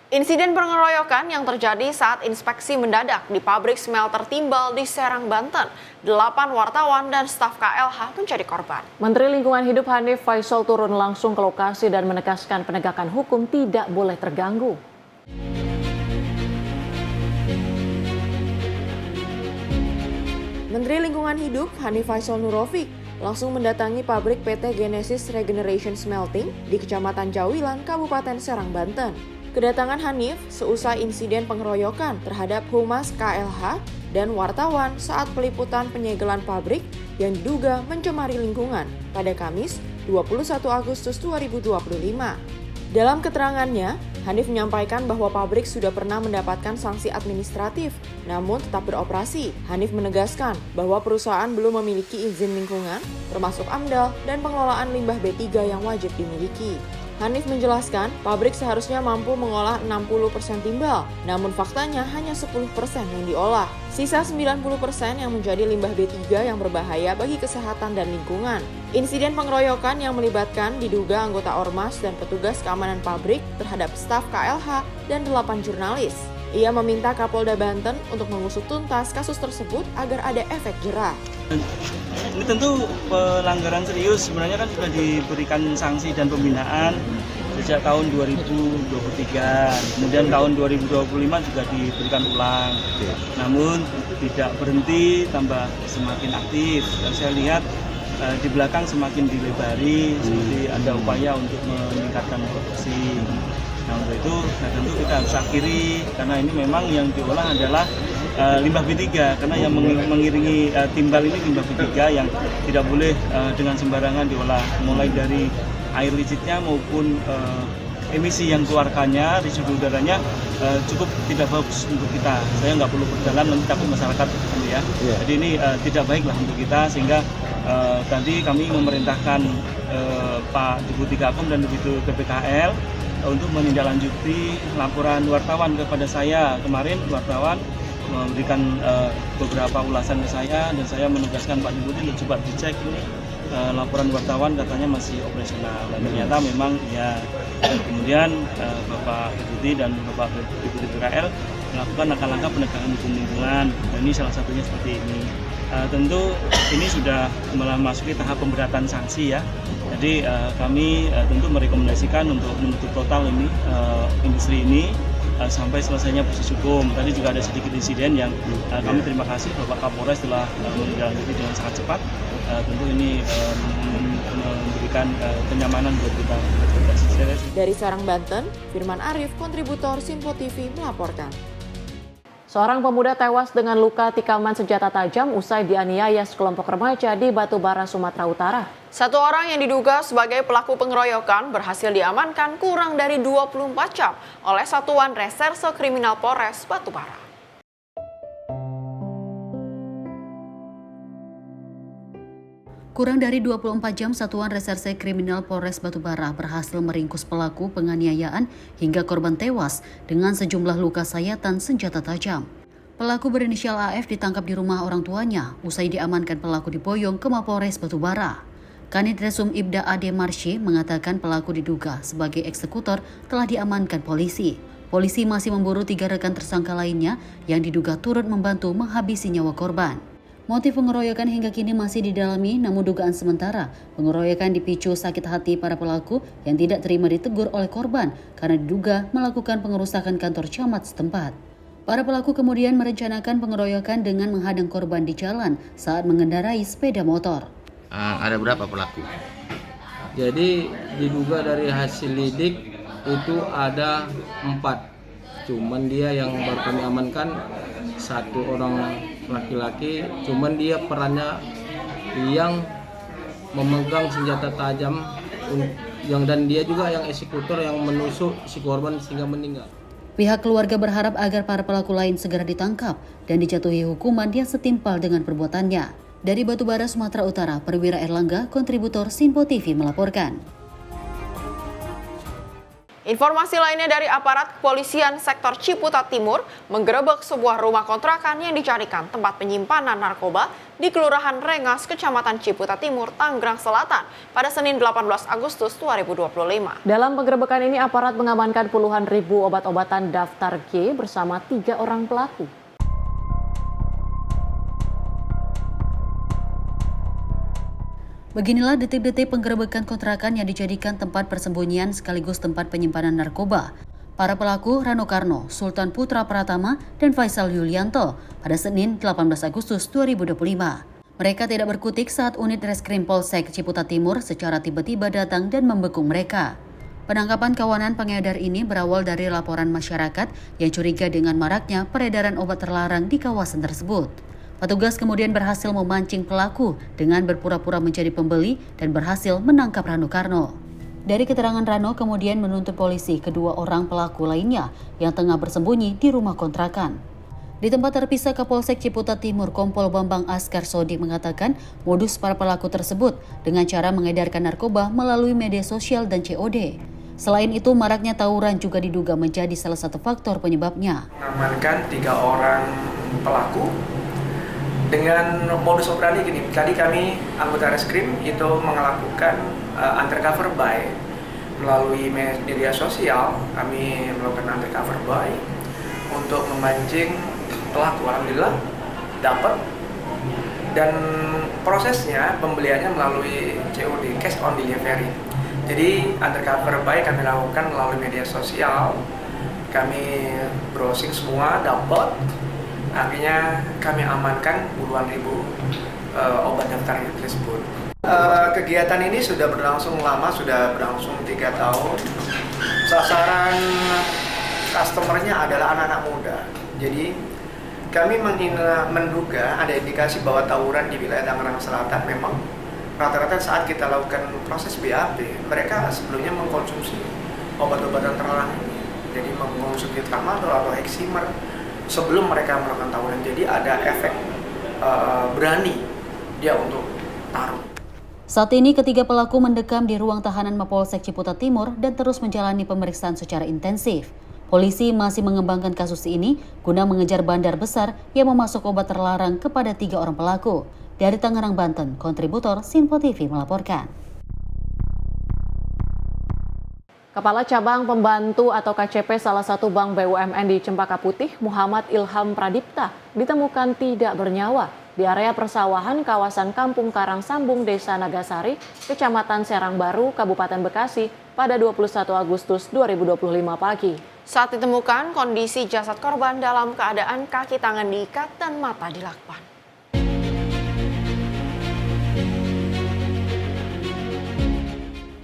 Insiden pengeroyokan yang terjadi saat inspeksi mendadak di pabrik smelter timbal di Serang, Banten. 8 wartawan dan staf KLH menjadi korban. Menteri Lingkungan Hidup Hanif Faisal turun langsung ke lokasi dan menegaskan penegakan hukum tidak boleh terganggu. Menteri Lingkungan Hidup Hanif Faisal Nurofik langsung mendatangi pabrik PT Genesis Regeneration Smelting di Kecamatan Jawilan, Kabupaten Serang, Banten. Kedatangan Hanif seusai insiden pengeroyokan terhadap Humas KLH dan wartawan saat peliputan penyegelan pabrik yang diduga mencemari lingkungan pada Kamis 21 Agustus 2025. Dalam keterangannya, Hanif menyampaikan bahwa pabrik sudah pernah mendapatkan sanksi administratif, namun tetap beroperasi. Hanif menegaskan bahwa perusahaan belum memiliki izin lingkungan, termasuk AMDAL dan pengelolaan limbah B3 yang wajib dimiliki. Hanif menjelaskan, pabrik seharusnya mampu mengolah 60% timbal, namun faktanya hanya 10% yang diolah. Sisa 90% yang menjadi limbah B3 yang berbahaya bagi kesehatan dan lingkungan. Insiden pengeroyokan yang melibatkan diduga anggota Ormas dan petugas keamanan pabrik terhadap staf KLH dan 8 jurnalis. Ia meminta Kapolda Banten untuk mengusut tuntas kasus tersebut agar ada efek jera. Ini tentu pelanggaran serius, sebenarnya kan sudah diberikan sanksi dan pembinaan sejak tahun 2023, kemudian tahun 2025 juga diberikan ulang. Namun tidak berhenti, tambah semakin aktif. Dan saya lihat di belakang semakin dilebari, seperti ada upaya untuk meningkatkan produksi. Nah, untuk itu tentu kita harus akhiri, karena ini memang yang diolah adalah limbah B3, karena yang mengiringi timbal ini limbah B3 yang tidak boleh dengan sembarangan diolah, mulai dari air licitnya maupun emisi yang keluarkannya, residu udaranya cukup tidak bagus untuk kita. Saya nggak perlu berjalan, nanti takut masyarakat ya. Jadi ini tidak baik lah untuk kita, sehingga tadi kami memerintahkan Pak Deputi Gakum dan Deputi PPKL untuk menindaklanjuti laporan wartawan kepada saya. Kemarin wartawan memberikan beberapa ulasan ke saya, dan saya menugaskan Pak Deputi untuk coba dicek ini laporan wartawan, katanya masih operasional, dan ternyata memang ya. Kemudian Bapak Deputi dan Bapak Deputi PKL melakukan langkah-langkah penegakan hukum lingkungan, dan ini salah satunya seperti ini. Tentu ini sudah memasuki tahap pemberatan sanksi ya. Jadi kami tentu merekomendasikan untuk menutup total ini industri ini sampai selesainya proses hukum. Tadi juga ada sedikit insiden yang kami terima kasih Bapak Kapolres telah menindaklanjuti dengan sangat cepat. Tentu ini memberikan kenyamanan buat kita. Dari Serang, Banten, Firman Arif, kontributor Sinpo TV melaporkan. Seorang pemuda tewas dengan luka tikaman senjata tajam usai dianiaya sekelompok remaja di Batubara, Sumatera Utara. Satu orang yang diduga sebagai pelaku pengeroyokan berhasil diamankan kurang dari 24 jam oleh Satuan Reserse Kriminal Polres Batubara. Kurang dari 24 jam, Satuan Reserse Kriminal Polres Batubara berhasil meringkus pelaku penganiayaan hingga korban tewas dengan sejumlah luka sayatan senjata tajam. Pelaku berinisial AF ditangkap di rumah orang tuanya usai diamankan pelaku diboyong ke Mapolres Batubara. Kanit Resum Ibda Ade Marsye mengatakan pelaku diduga sebagai eksekutor telah diamankan polisi. Polisi masih memburu 3 rekan tersangka lainnya yang diduga turut membantu menghabisi nyawa korban. Motif pengeroyokan hingga kini masih didalami, namun dugaan sementara pengeroyokan dipicu sakit hati para pelaku yang tidak terima ditegur oleh korban karena diduga melakukan pengerusakan kantor camat setempat. Para pelaku kemudian merencanakan pengeroyokan dengan menghadang korban di jalan saat mengendarai sepeda motor. Ada berapa pelaku? Jadi diduga dari hasil lidik itu ada 4. Cuman dia yang baru kami amankan 1 orang laki-laki, cuman dia perannya yang memegang senjata tajam dan dia juga yang eksekutor yang menusuk si korban sehingga meninggal. Pihak keluarga berharap agar para pelaku lain segera ditangkap dan dijatuhi hukuman yang setimpal dengan perbuatannya. Dari Batubara, Sumatera Utara, Perwira Erlangga, kontributor Sinpo TV melaporkan. Informasi lainnya dari aparat kepolisian sektor Ciputat Timur menggerebek sebuah rumah kontrakan yang dicarikan tempat penyimpanan narkoba di Kelurahan Rengas, Kecamatan Ciputat Timur, Tanggerang Selatan pada Senin 18 Agustus 2025. Dalam penggerebekan ini aparat mengamankan puluhan ribu obat-obatan daftar G bersama 3 orang pelaku. Beginilah detik-detik penggerebekan kontrakan yang dijadikan tempat persembunyian sekaligus tempat penyimpanan narkoba. Para pelaku Rano Karno, Sultan Putra Pratama, dan Faisal Yulianto pada Senin 18 Agustus 2025. Mereka tidak berkutik saat unit Reskrim Polsek Ciputat Timur secara tiba-tiba datang dan membekuk mereka. Penangkapan kawanan pengedar ini berawal dari laporan masyarakat yang curiga dengan maraknya peredaran obat terlarang di kawasan tersebut. Petugas kemudian berhasil memancing pelaku dengan berpura-pura menjadi pembeli dan berhasil menangkap Rano Karno. Dari keterangan Rano kemudian menuntut polisi kedua orang pelaku lainnya yang tengah bersembunyi di rumah kontrakan. Di tempat terpisah Kapolsek Ciputat Timur, Kompol Bambang Askar Sodik mengatakan modus para pelaku tersebut dengan cara mengedarkan narkoba melalui media sosial dan COD. Selain itu, maraknya tawuran juga diduga menjadi salah satu faktor penyebabnya. Mengamankan 3 orang pelaku dengan modus operandi gini. Tadi kami anggota Reskrim itu melakukan undercover buy melalui media sosial. Kami melakukan undercover buy untuk memancing pelaku. Alhamdulillah dapat, dan prosesnya pembeliannya melalui COD, cash on delivery. Jadi undercover buy kami lakukan melalui media sosial. Kami browsing semua, dapat. Akhirnya kami amankan puluhan ribu obat daftar tersebut. Kegiatan ini sudah berlangsung lama, sudah berlangsung 3 tahun. Sasaran customernya adalah anak-anak muda. Jadi kami menduga ada indikasi bahwa tawuran di wilayah Tangerang Selatan memang rata-rata saat kita lakukan proses BAP, mereka sebelumnya mengkonsumsi obat-obatan terlarang ini. Jadi mengkonsumsi tramadol atau heximer sebelum mereka melakukan tawuran. Jadi ada efek berani dia untuk taruh. Saat ini ketiga pelaku mendekam di ruang tahanan Mapolsek Ciputat Timur dan terus menjalani pemeriksaan secara intensif. Polisi masih mengembangkan kasus ini guna mengejar bandar besar yang memasok obat terlarang kepada 3 orang pelaku. Dari Tangerang, Banten, kontributor Sinpo TV melaporkan. Kepala Cabang Pembantu atau KCP salah satu bank BUMN di Cempaka Putih, Muhammad Ilham Pradipta, ditemukan tidak bernyawa di area persawahan kawasan Kampung Karang Sambung, Desa Nagasari, Kecamatan Serang Baru, Kabupaten Bekasi pada 21 Agustus 2025 pagi. Saat ditemukan, kondisi jasad korban dalam keadaan kaki tangan diikat dan mata dilakban.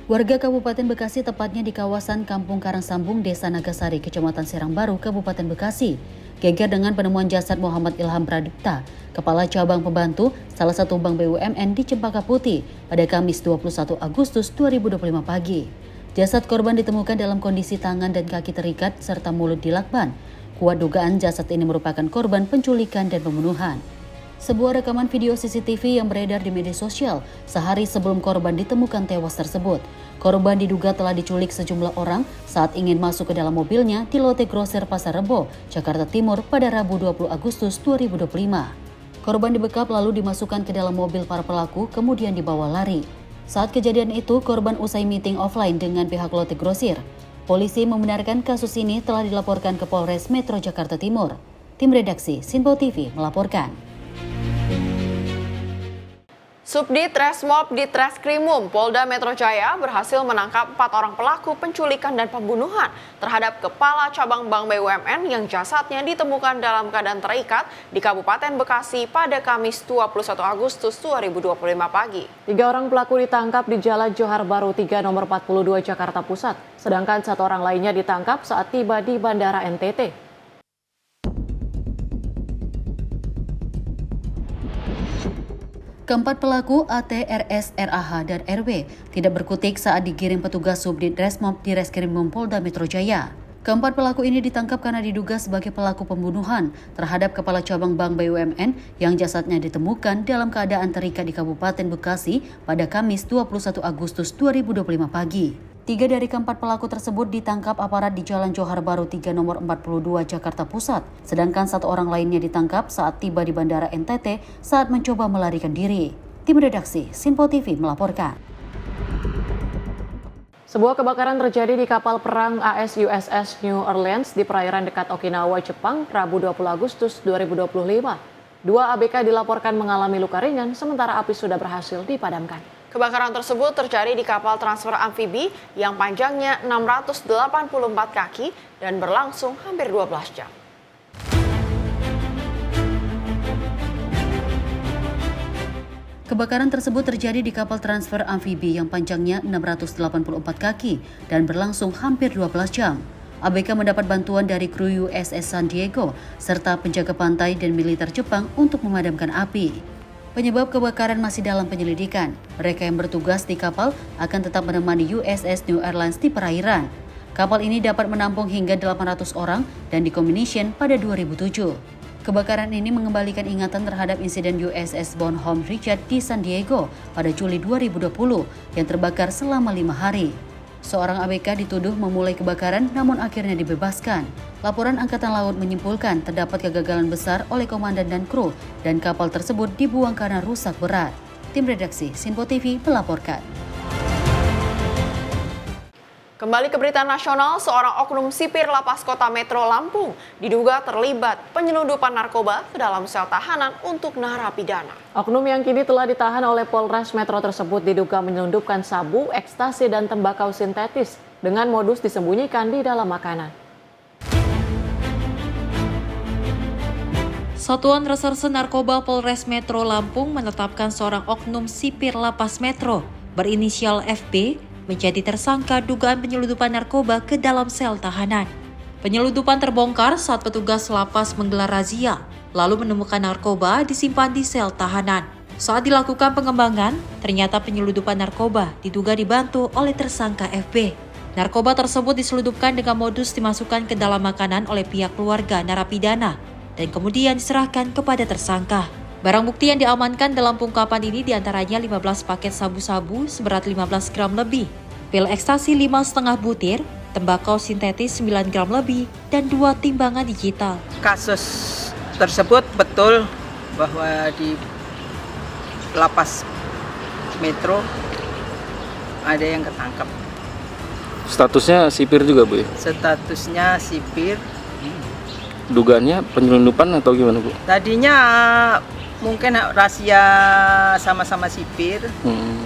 Warga Kabupaten Bekasi, tepatnya di kawasan Kampung Karang Sambung, Desa Nagasari, Kecamatan Serang Baru, Kabupaten Bekasi, geger dengan penemuan jasad Muhammad Ilham Pradipta, Kepala Cabang Pembantu salah satu bank BUMN di Cempaka Putih pada Kamis 21 Agustus 2025 pagi. Jasad korban ditemukan dalam kondisi tangan dan kaki terikat serta mulut dilakban. Kuat dugaan jasad ini merupakan korban penculikan dan pembunuhan. Sebuah rekaman video CCTV yang beredar di media sosial sehari sebelum korban ditemukan tewas tersebut. Korban diduga telah diculik sejumlah orang saat ingin masuk ke dalam mobilnya di lote grosir Pasar Rebo, Jakarta Timur pada Rabu 20 Agustus 2025. Korban dibekap lalu dimasukkan ke dalam mobil para pelaku kemudian dibawa lari. Saat kejadian itu, korban usai meeting offline dengan pihak lote grosir. Polisi membenarkan kasus ini telah dilaporkan ke Polres Metro Jakarta Timur. Tim redaksi Sinpo TV melaporkan. Subdit Resmob Ditreskrimum Polda Metro Jaya berhasil menangkap 4 orang pelaku penculikan dan pembunuhan terhadap Kepala Cabang Bank BUMN yang jasadnya ditemukan dalam keadaan terikat di Kabupaten Bekasi pada Kamis 21 Agustus 2025 pagi. 3 orang pelaku ditangkap di Jalan Johar Baru 3 nomor 42 Jakarta Pusat, sedangkan 1 orang lainnya ditangkap saat tiba di Bandara NTT. Keempat pelaku AT, RS, RAH, dan RW tidak berkutik saat digiring petugas Subdit Resmob di Reskrimum Polda Metro Jaya. Keempat pelaku ini ditangkap karena diduga sebagai pelaku pembunuhan terhadap Kepala Cabang Bank BUMN yang jasadnya ditemukan dalam keadaan terikat di Kabupaten Bekasi pada Kamis 21 Agustus 2025 pagi. 3 dari keempat pelaku tersebut ditangkap aparat di Jalan Johar Baru 3 nomor 42 Jakarta Pusat, sedangkan 1 orang lainnya ditangkap saat tiba di Bandara NTT saat mencoba melarikan diri. Tim redaksi Sinpo TV melaporkan. Sebuah kebakaran terjadi di kapal perang AS USS New Orleans di perairan dekat Okinawa, Jepang, Rabu 20 Agustus 2025. 2 ABK dilaporkan mengalami luka ringan, sementara api sudah berhasil dipadamkan. Kebakaran tersebut terjadi di kapal transfer amfibi yang panjangnya 684 kaki dan berlangsung hampir 12 jam. Kebakaran tersebut terjadi di kapal transfer amfibi yang panjangnya 684 kaki dan berlangsung hampir 12 jam. ABK mendapat bantuan dari kru USS San Diego serta penjaga pantai dan militer Jepang untuk memadamkan api. Penyebab kebakaran masih dalam penyelidikan. Mereka yang bertugas di kapal akan tetap menemani USS New Orleans di perairan. Kapal ini dapat menampung hingga 800 orang dan decommission pada 2007. Kebakaran ini mengembalikan ingatan terhadap insiden USS Bonhomme Richard di San Diego pada Juli 2020 yang terbakar selama 5 hari. Seorang ABK dituduh memulai kebakaran namun akhirnya dibebaskan. Laporan Angkatan Laut menyimpulkan terdapat kegagalan besar oleh komandan dan kru dan kapal tersebut dibuang karena rusak berat. Tim redaksi Sinpo TV melaporkan. Kembali ke berita nasional, seorang oknum sipir Lapas Kota Metro Lampung diduga terlibat penyelundupan narkoba ke dalam sel tahanan untuk narapidana. Oknum yang kini telah ditahan oleh Polres Metro tersebut diduga menyelundupkan sabu, ekstasi, dan tembakau sintetis dengan modus disembunyikan di dalam makanan. Satuan Reserse Narkoba Polres Metro Lampung menetapkan seorang oknum sipir Lapas Metro berinisial FB menjadi tersangka dugaan penyelundupan narkoba ke dalam sel tahanan. Penyelundupan terbongkar saat petugas lapas menggelar razia, lalu menemukan narkoba disimpan di sel tahanan. Saat dilakukan pengembangan, ternyata penyelundupan narkoba diduga dibantu oleh tersangka FB. Narkoba tersebut diselundupkan dengan modus dimasukkan ke dalam makanan oleh pihak keluarga narapidana dan kemudian diserahkan kepada tersangka. Barang bukti yang diamankan dalam pengungkapan ini diantaranya 15 paket sabu-sabu seberat 15 gram lebih, pil ekstasi 5,5 butir, tembakau sintetis 9 gram lebih, dan 2 timbangan digital. Kasus tersebut betul bahwa di Lapas Metro ada yang ketangkap. Statusnya sipir juga, Bu? Statusnya sipir. Dugaannya penyelundupan atau gimana, Bu? Tadinya mungkin rahasia sama-sama sipir,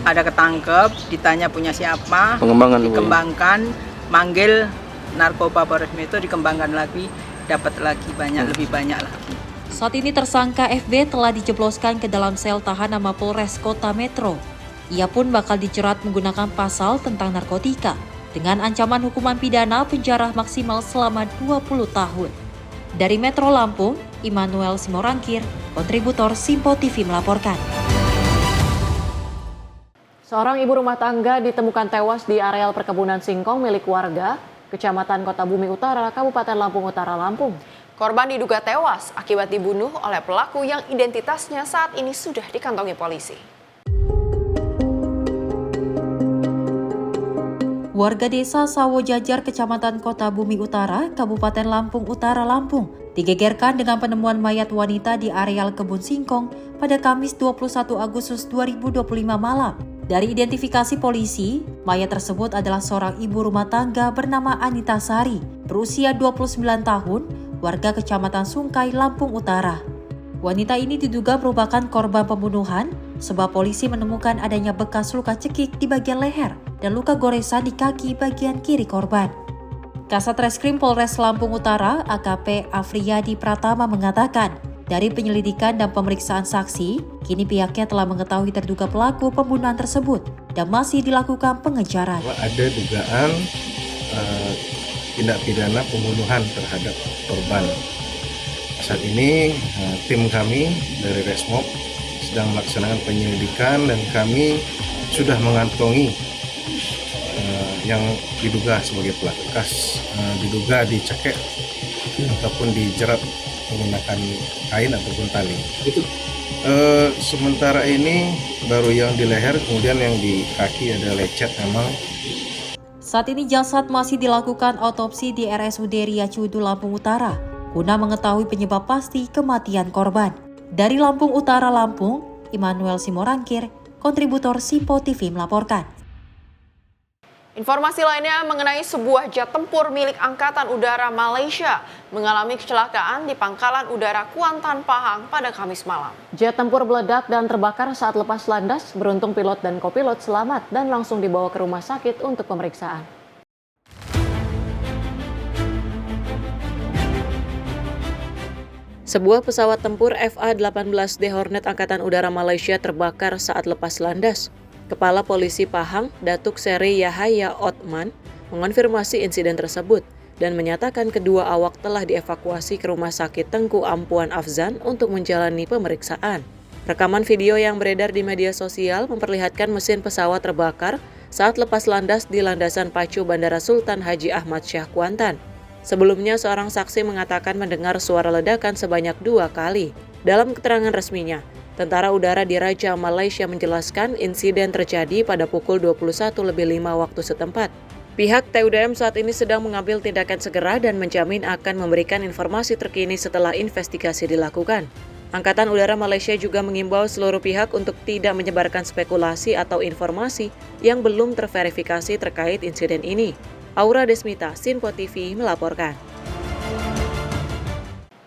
ada ketangkep, ditanya punya siapa, dikembangkan, manggil narkoba Polres Metro, dikembangkan lagi, dapat lagi lebih banyak lagi. Saat ini tersangka FB telah dijebloskan ke dalam sel tahanan Mapolres Kota Metro. Ia pun bakal dijerat menggunakan pasal tentang narkotika dengan ancaman hukuman pidana penjara maksimal selama 20 tahun. Dari Metro Lampung, Immanuel Simorangkir, kontributor Sinpo TV melaporkan. Seorang ibu rumah tangga ditemukan tewas di areal perkebunan singkong milik warga, Kecamatan Kota Bumi Utara, Kabupaten Lampung Utara, Lampung. Korban diduga tewas akibat dibunuh oleh pelaku yang identitasnya saat ini sudah dikantongi polisi. Warga desa Sawo Jajar, Kecamatan Kota Bumi Utara, Kabupaten Lampung Utara, Lampung, digegerkan dengan penemuan mayat wanita di areal kebun singkong pada Kamis 21 Agustus 2025 malam. Dari identifikasi polisi, mayat tersebut adalah seorang ibu rumah tangga bernama Anita Sari, berusia 29 tahun, warga Kecamatan Sungkai, Lampung Utara. Wanita ini diduga merupakan korban pembunuhan sebab polisi menemukan adanya bekas luka cekik di bagian leher dan luka goresan di kaki bagian kiri korban. Kasat Reskrim Polres Lampung Utara, AKP Afriyadi Pratama mengatakan, dari penyelidikan dan pemeriksaan saksi, kini pihaknya telah mengetahui terduga pelaku pembunuhan tersebut dan masih dilakukan pengejaran. Ada dugaan tindak pidana pembunuhan terhadap korban. Saat ini tim kami dari Resmob sedang melaksanakan penyelidikan dan kami sudah mengantongi yang diduga sebagai pelaku. Diduga dicekek ataupun dijerat menggunakan kain ataupun tali. Sementara ini baru yang di leher, kemudian yang di kaki ada lecet memang. Saat ini jasad masih dilakukan otopsi di RSUD Riyacudu Lampung Utara guna mengetahui penyebab pasti kematian korban. Dari Lampung Utara, Lampung, Immanuel Simorangkir, kontributor Simpo TV melaporkan. Informasi lainnya mengenai sebuah jet tempur milik Angkatan Udara Malaysia mengalami kecelakaan di Pangkalan Udara Kuantan, Pahang pada Kamis malam. Jet tempur meledak dan terbakar saat lepas landas. Beruntung pilot dan kopilot selamat dan langsung dibawa ke rumah sakit untuk pemeriksaan. Sebuah pesawat tempur FA-18D Hornet Angkatan Udara Malaysia terbakar saat lepas landas. Kepala Polisi Pahang, Datuk Seri Yahaya Othman, mengonfirmasi insiden tersebut dan menyatakan kedua awak telah dievakuasi ke Rumah Sakit Tengku Ampuan Afzan untuk menjalani pemeriksaan. Rekaman video yang beredar di media sosial memperlihatkan mesin pesawat terbakar saat lepas landas di landasan pacu Bandara Sultan Haji Ahmad Shah Kuantan. Sebelumnya, seorang saksi mengatakan mendengar suara ledakan sebanyak 2 kali. Dalam keterangan resminya, Tentara Udara Diraja Malaysia menjelaskan insiden terjadi pada pukul 21.05 waktu setempat. Pihak TUDM saat ini sedang mengambil tindakan segera dan menjamin akan memberikan informasi terkini setelah investigasi dilakukan. Angkatan Udara Malaysia juga mengimbau seluruh pihak untuk tidak menyebarkan spekulasi atau informasi yang belum terverifikasi terkait insiden ini. Aura Desmita, Simpo TV melaporkan.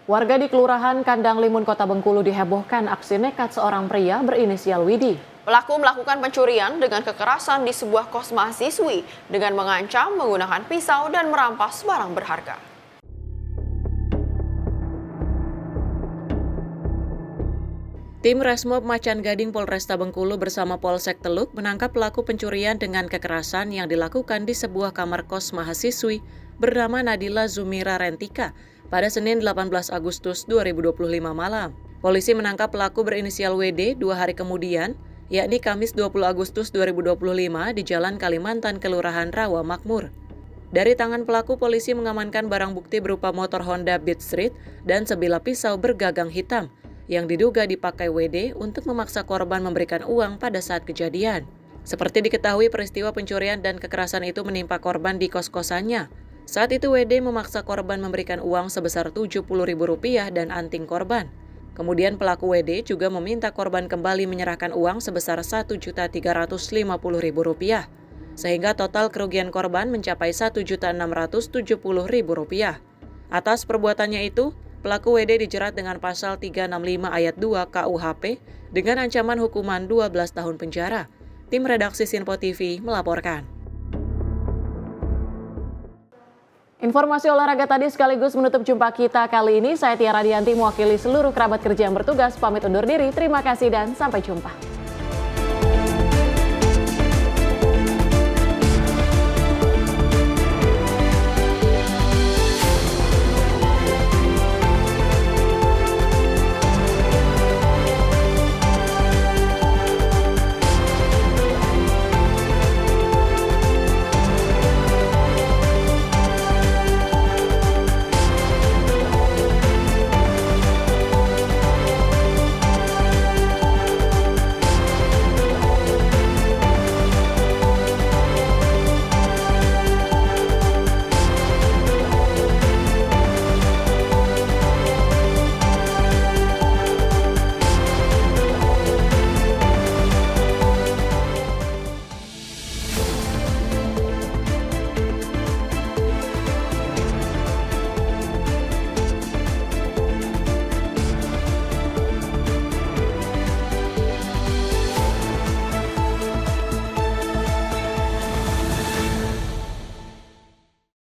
Warga di Kelurahan Kandang Limun, Kota Bengkulu dihebohkan aksi nekat seorang pria berinisial Widi. Pelaku melakukan pencurian dengan kekerasan di sebuah kos mahasiswi dengan mengancam menggunakan pisau dan merampas barang berharga. Tim Resmob Macan Gading Polresta Bengkulu bersama Polsek Teluk menangkap pelaku pencurian dengan kekerasan yang dilakukan di sebuah kamar kos mahasiswi bernama Nadila Zumira Rentika pada Senin 18 Agustus 2025 malam. Polisi menangkap pelaku berinisial WD 2 hari kemudian, yakni Kamis 20 Agustus 2025 di Jalan Kalimantan, Kelurahan Rawa Makmur. Dari tangan pelaku, polisi mengamankan barang bukti berupa motor Honda Beat Street dan sebilah pisau bergagang hitam yang diduga dipakai WD untuk memaksa korban memberikan uang pada saat kejadian. Seperti diketahui, peristiwa pencurian dan kekerasan itu menimpa korban di kos-kosannya. Saat itu WD memaksa korban memberikan uang sebesar Rp70.000 dan anting korban. Kemudian pelaku WD juga meminta korban kembali menyerahkan uang sebesar Rp1.350.000, sehingga total kerugian korban mencapai Rp1.670.000. Atas perbuatannya itu, pelaku WD dijerat dengan pasal 365 ayat 2 KUHP dengan ancaman hukuman 12 tahun penjara. Tim redaksi Simpo TV melaporkan. Informasi olahraga tadi sekaligus menutup jumpa kita kali ini. Saya Tiara Dianti mewakili seluruh kerabat kerja yang bertugas pamit undur diri. Terima kasih dan sampai jumpa.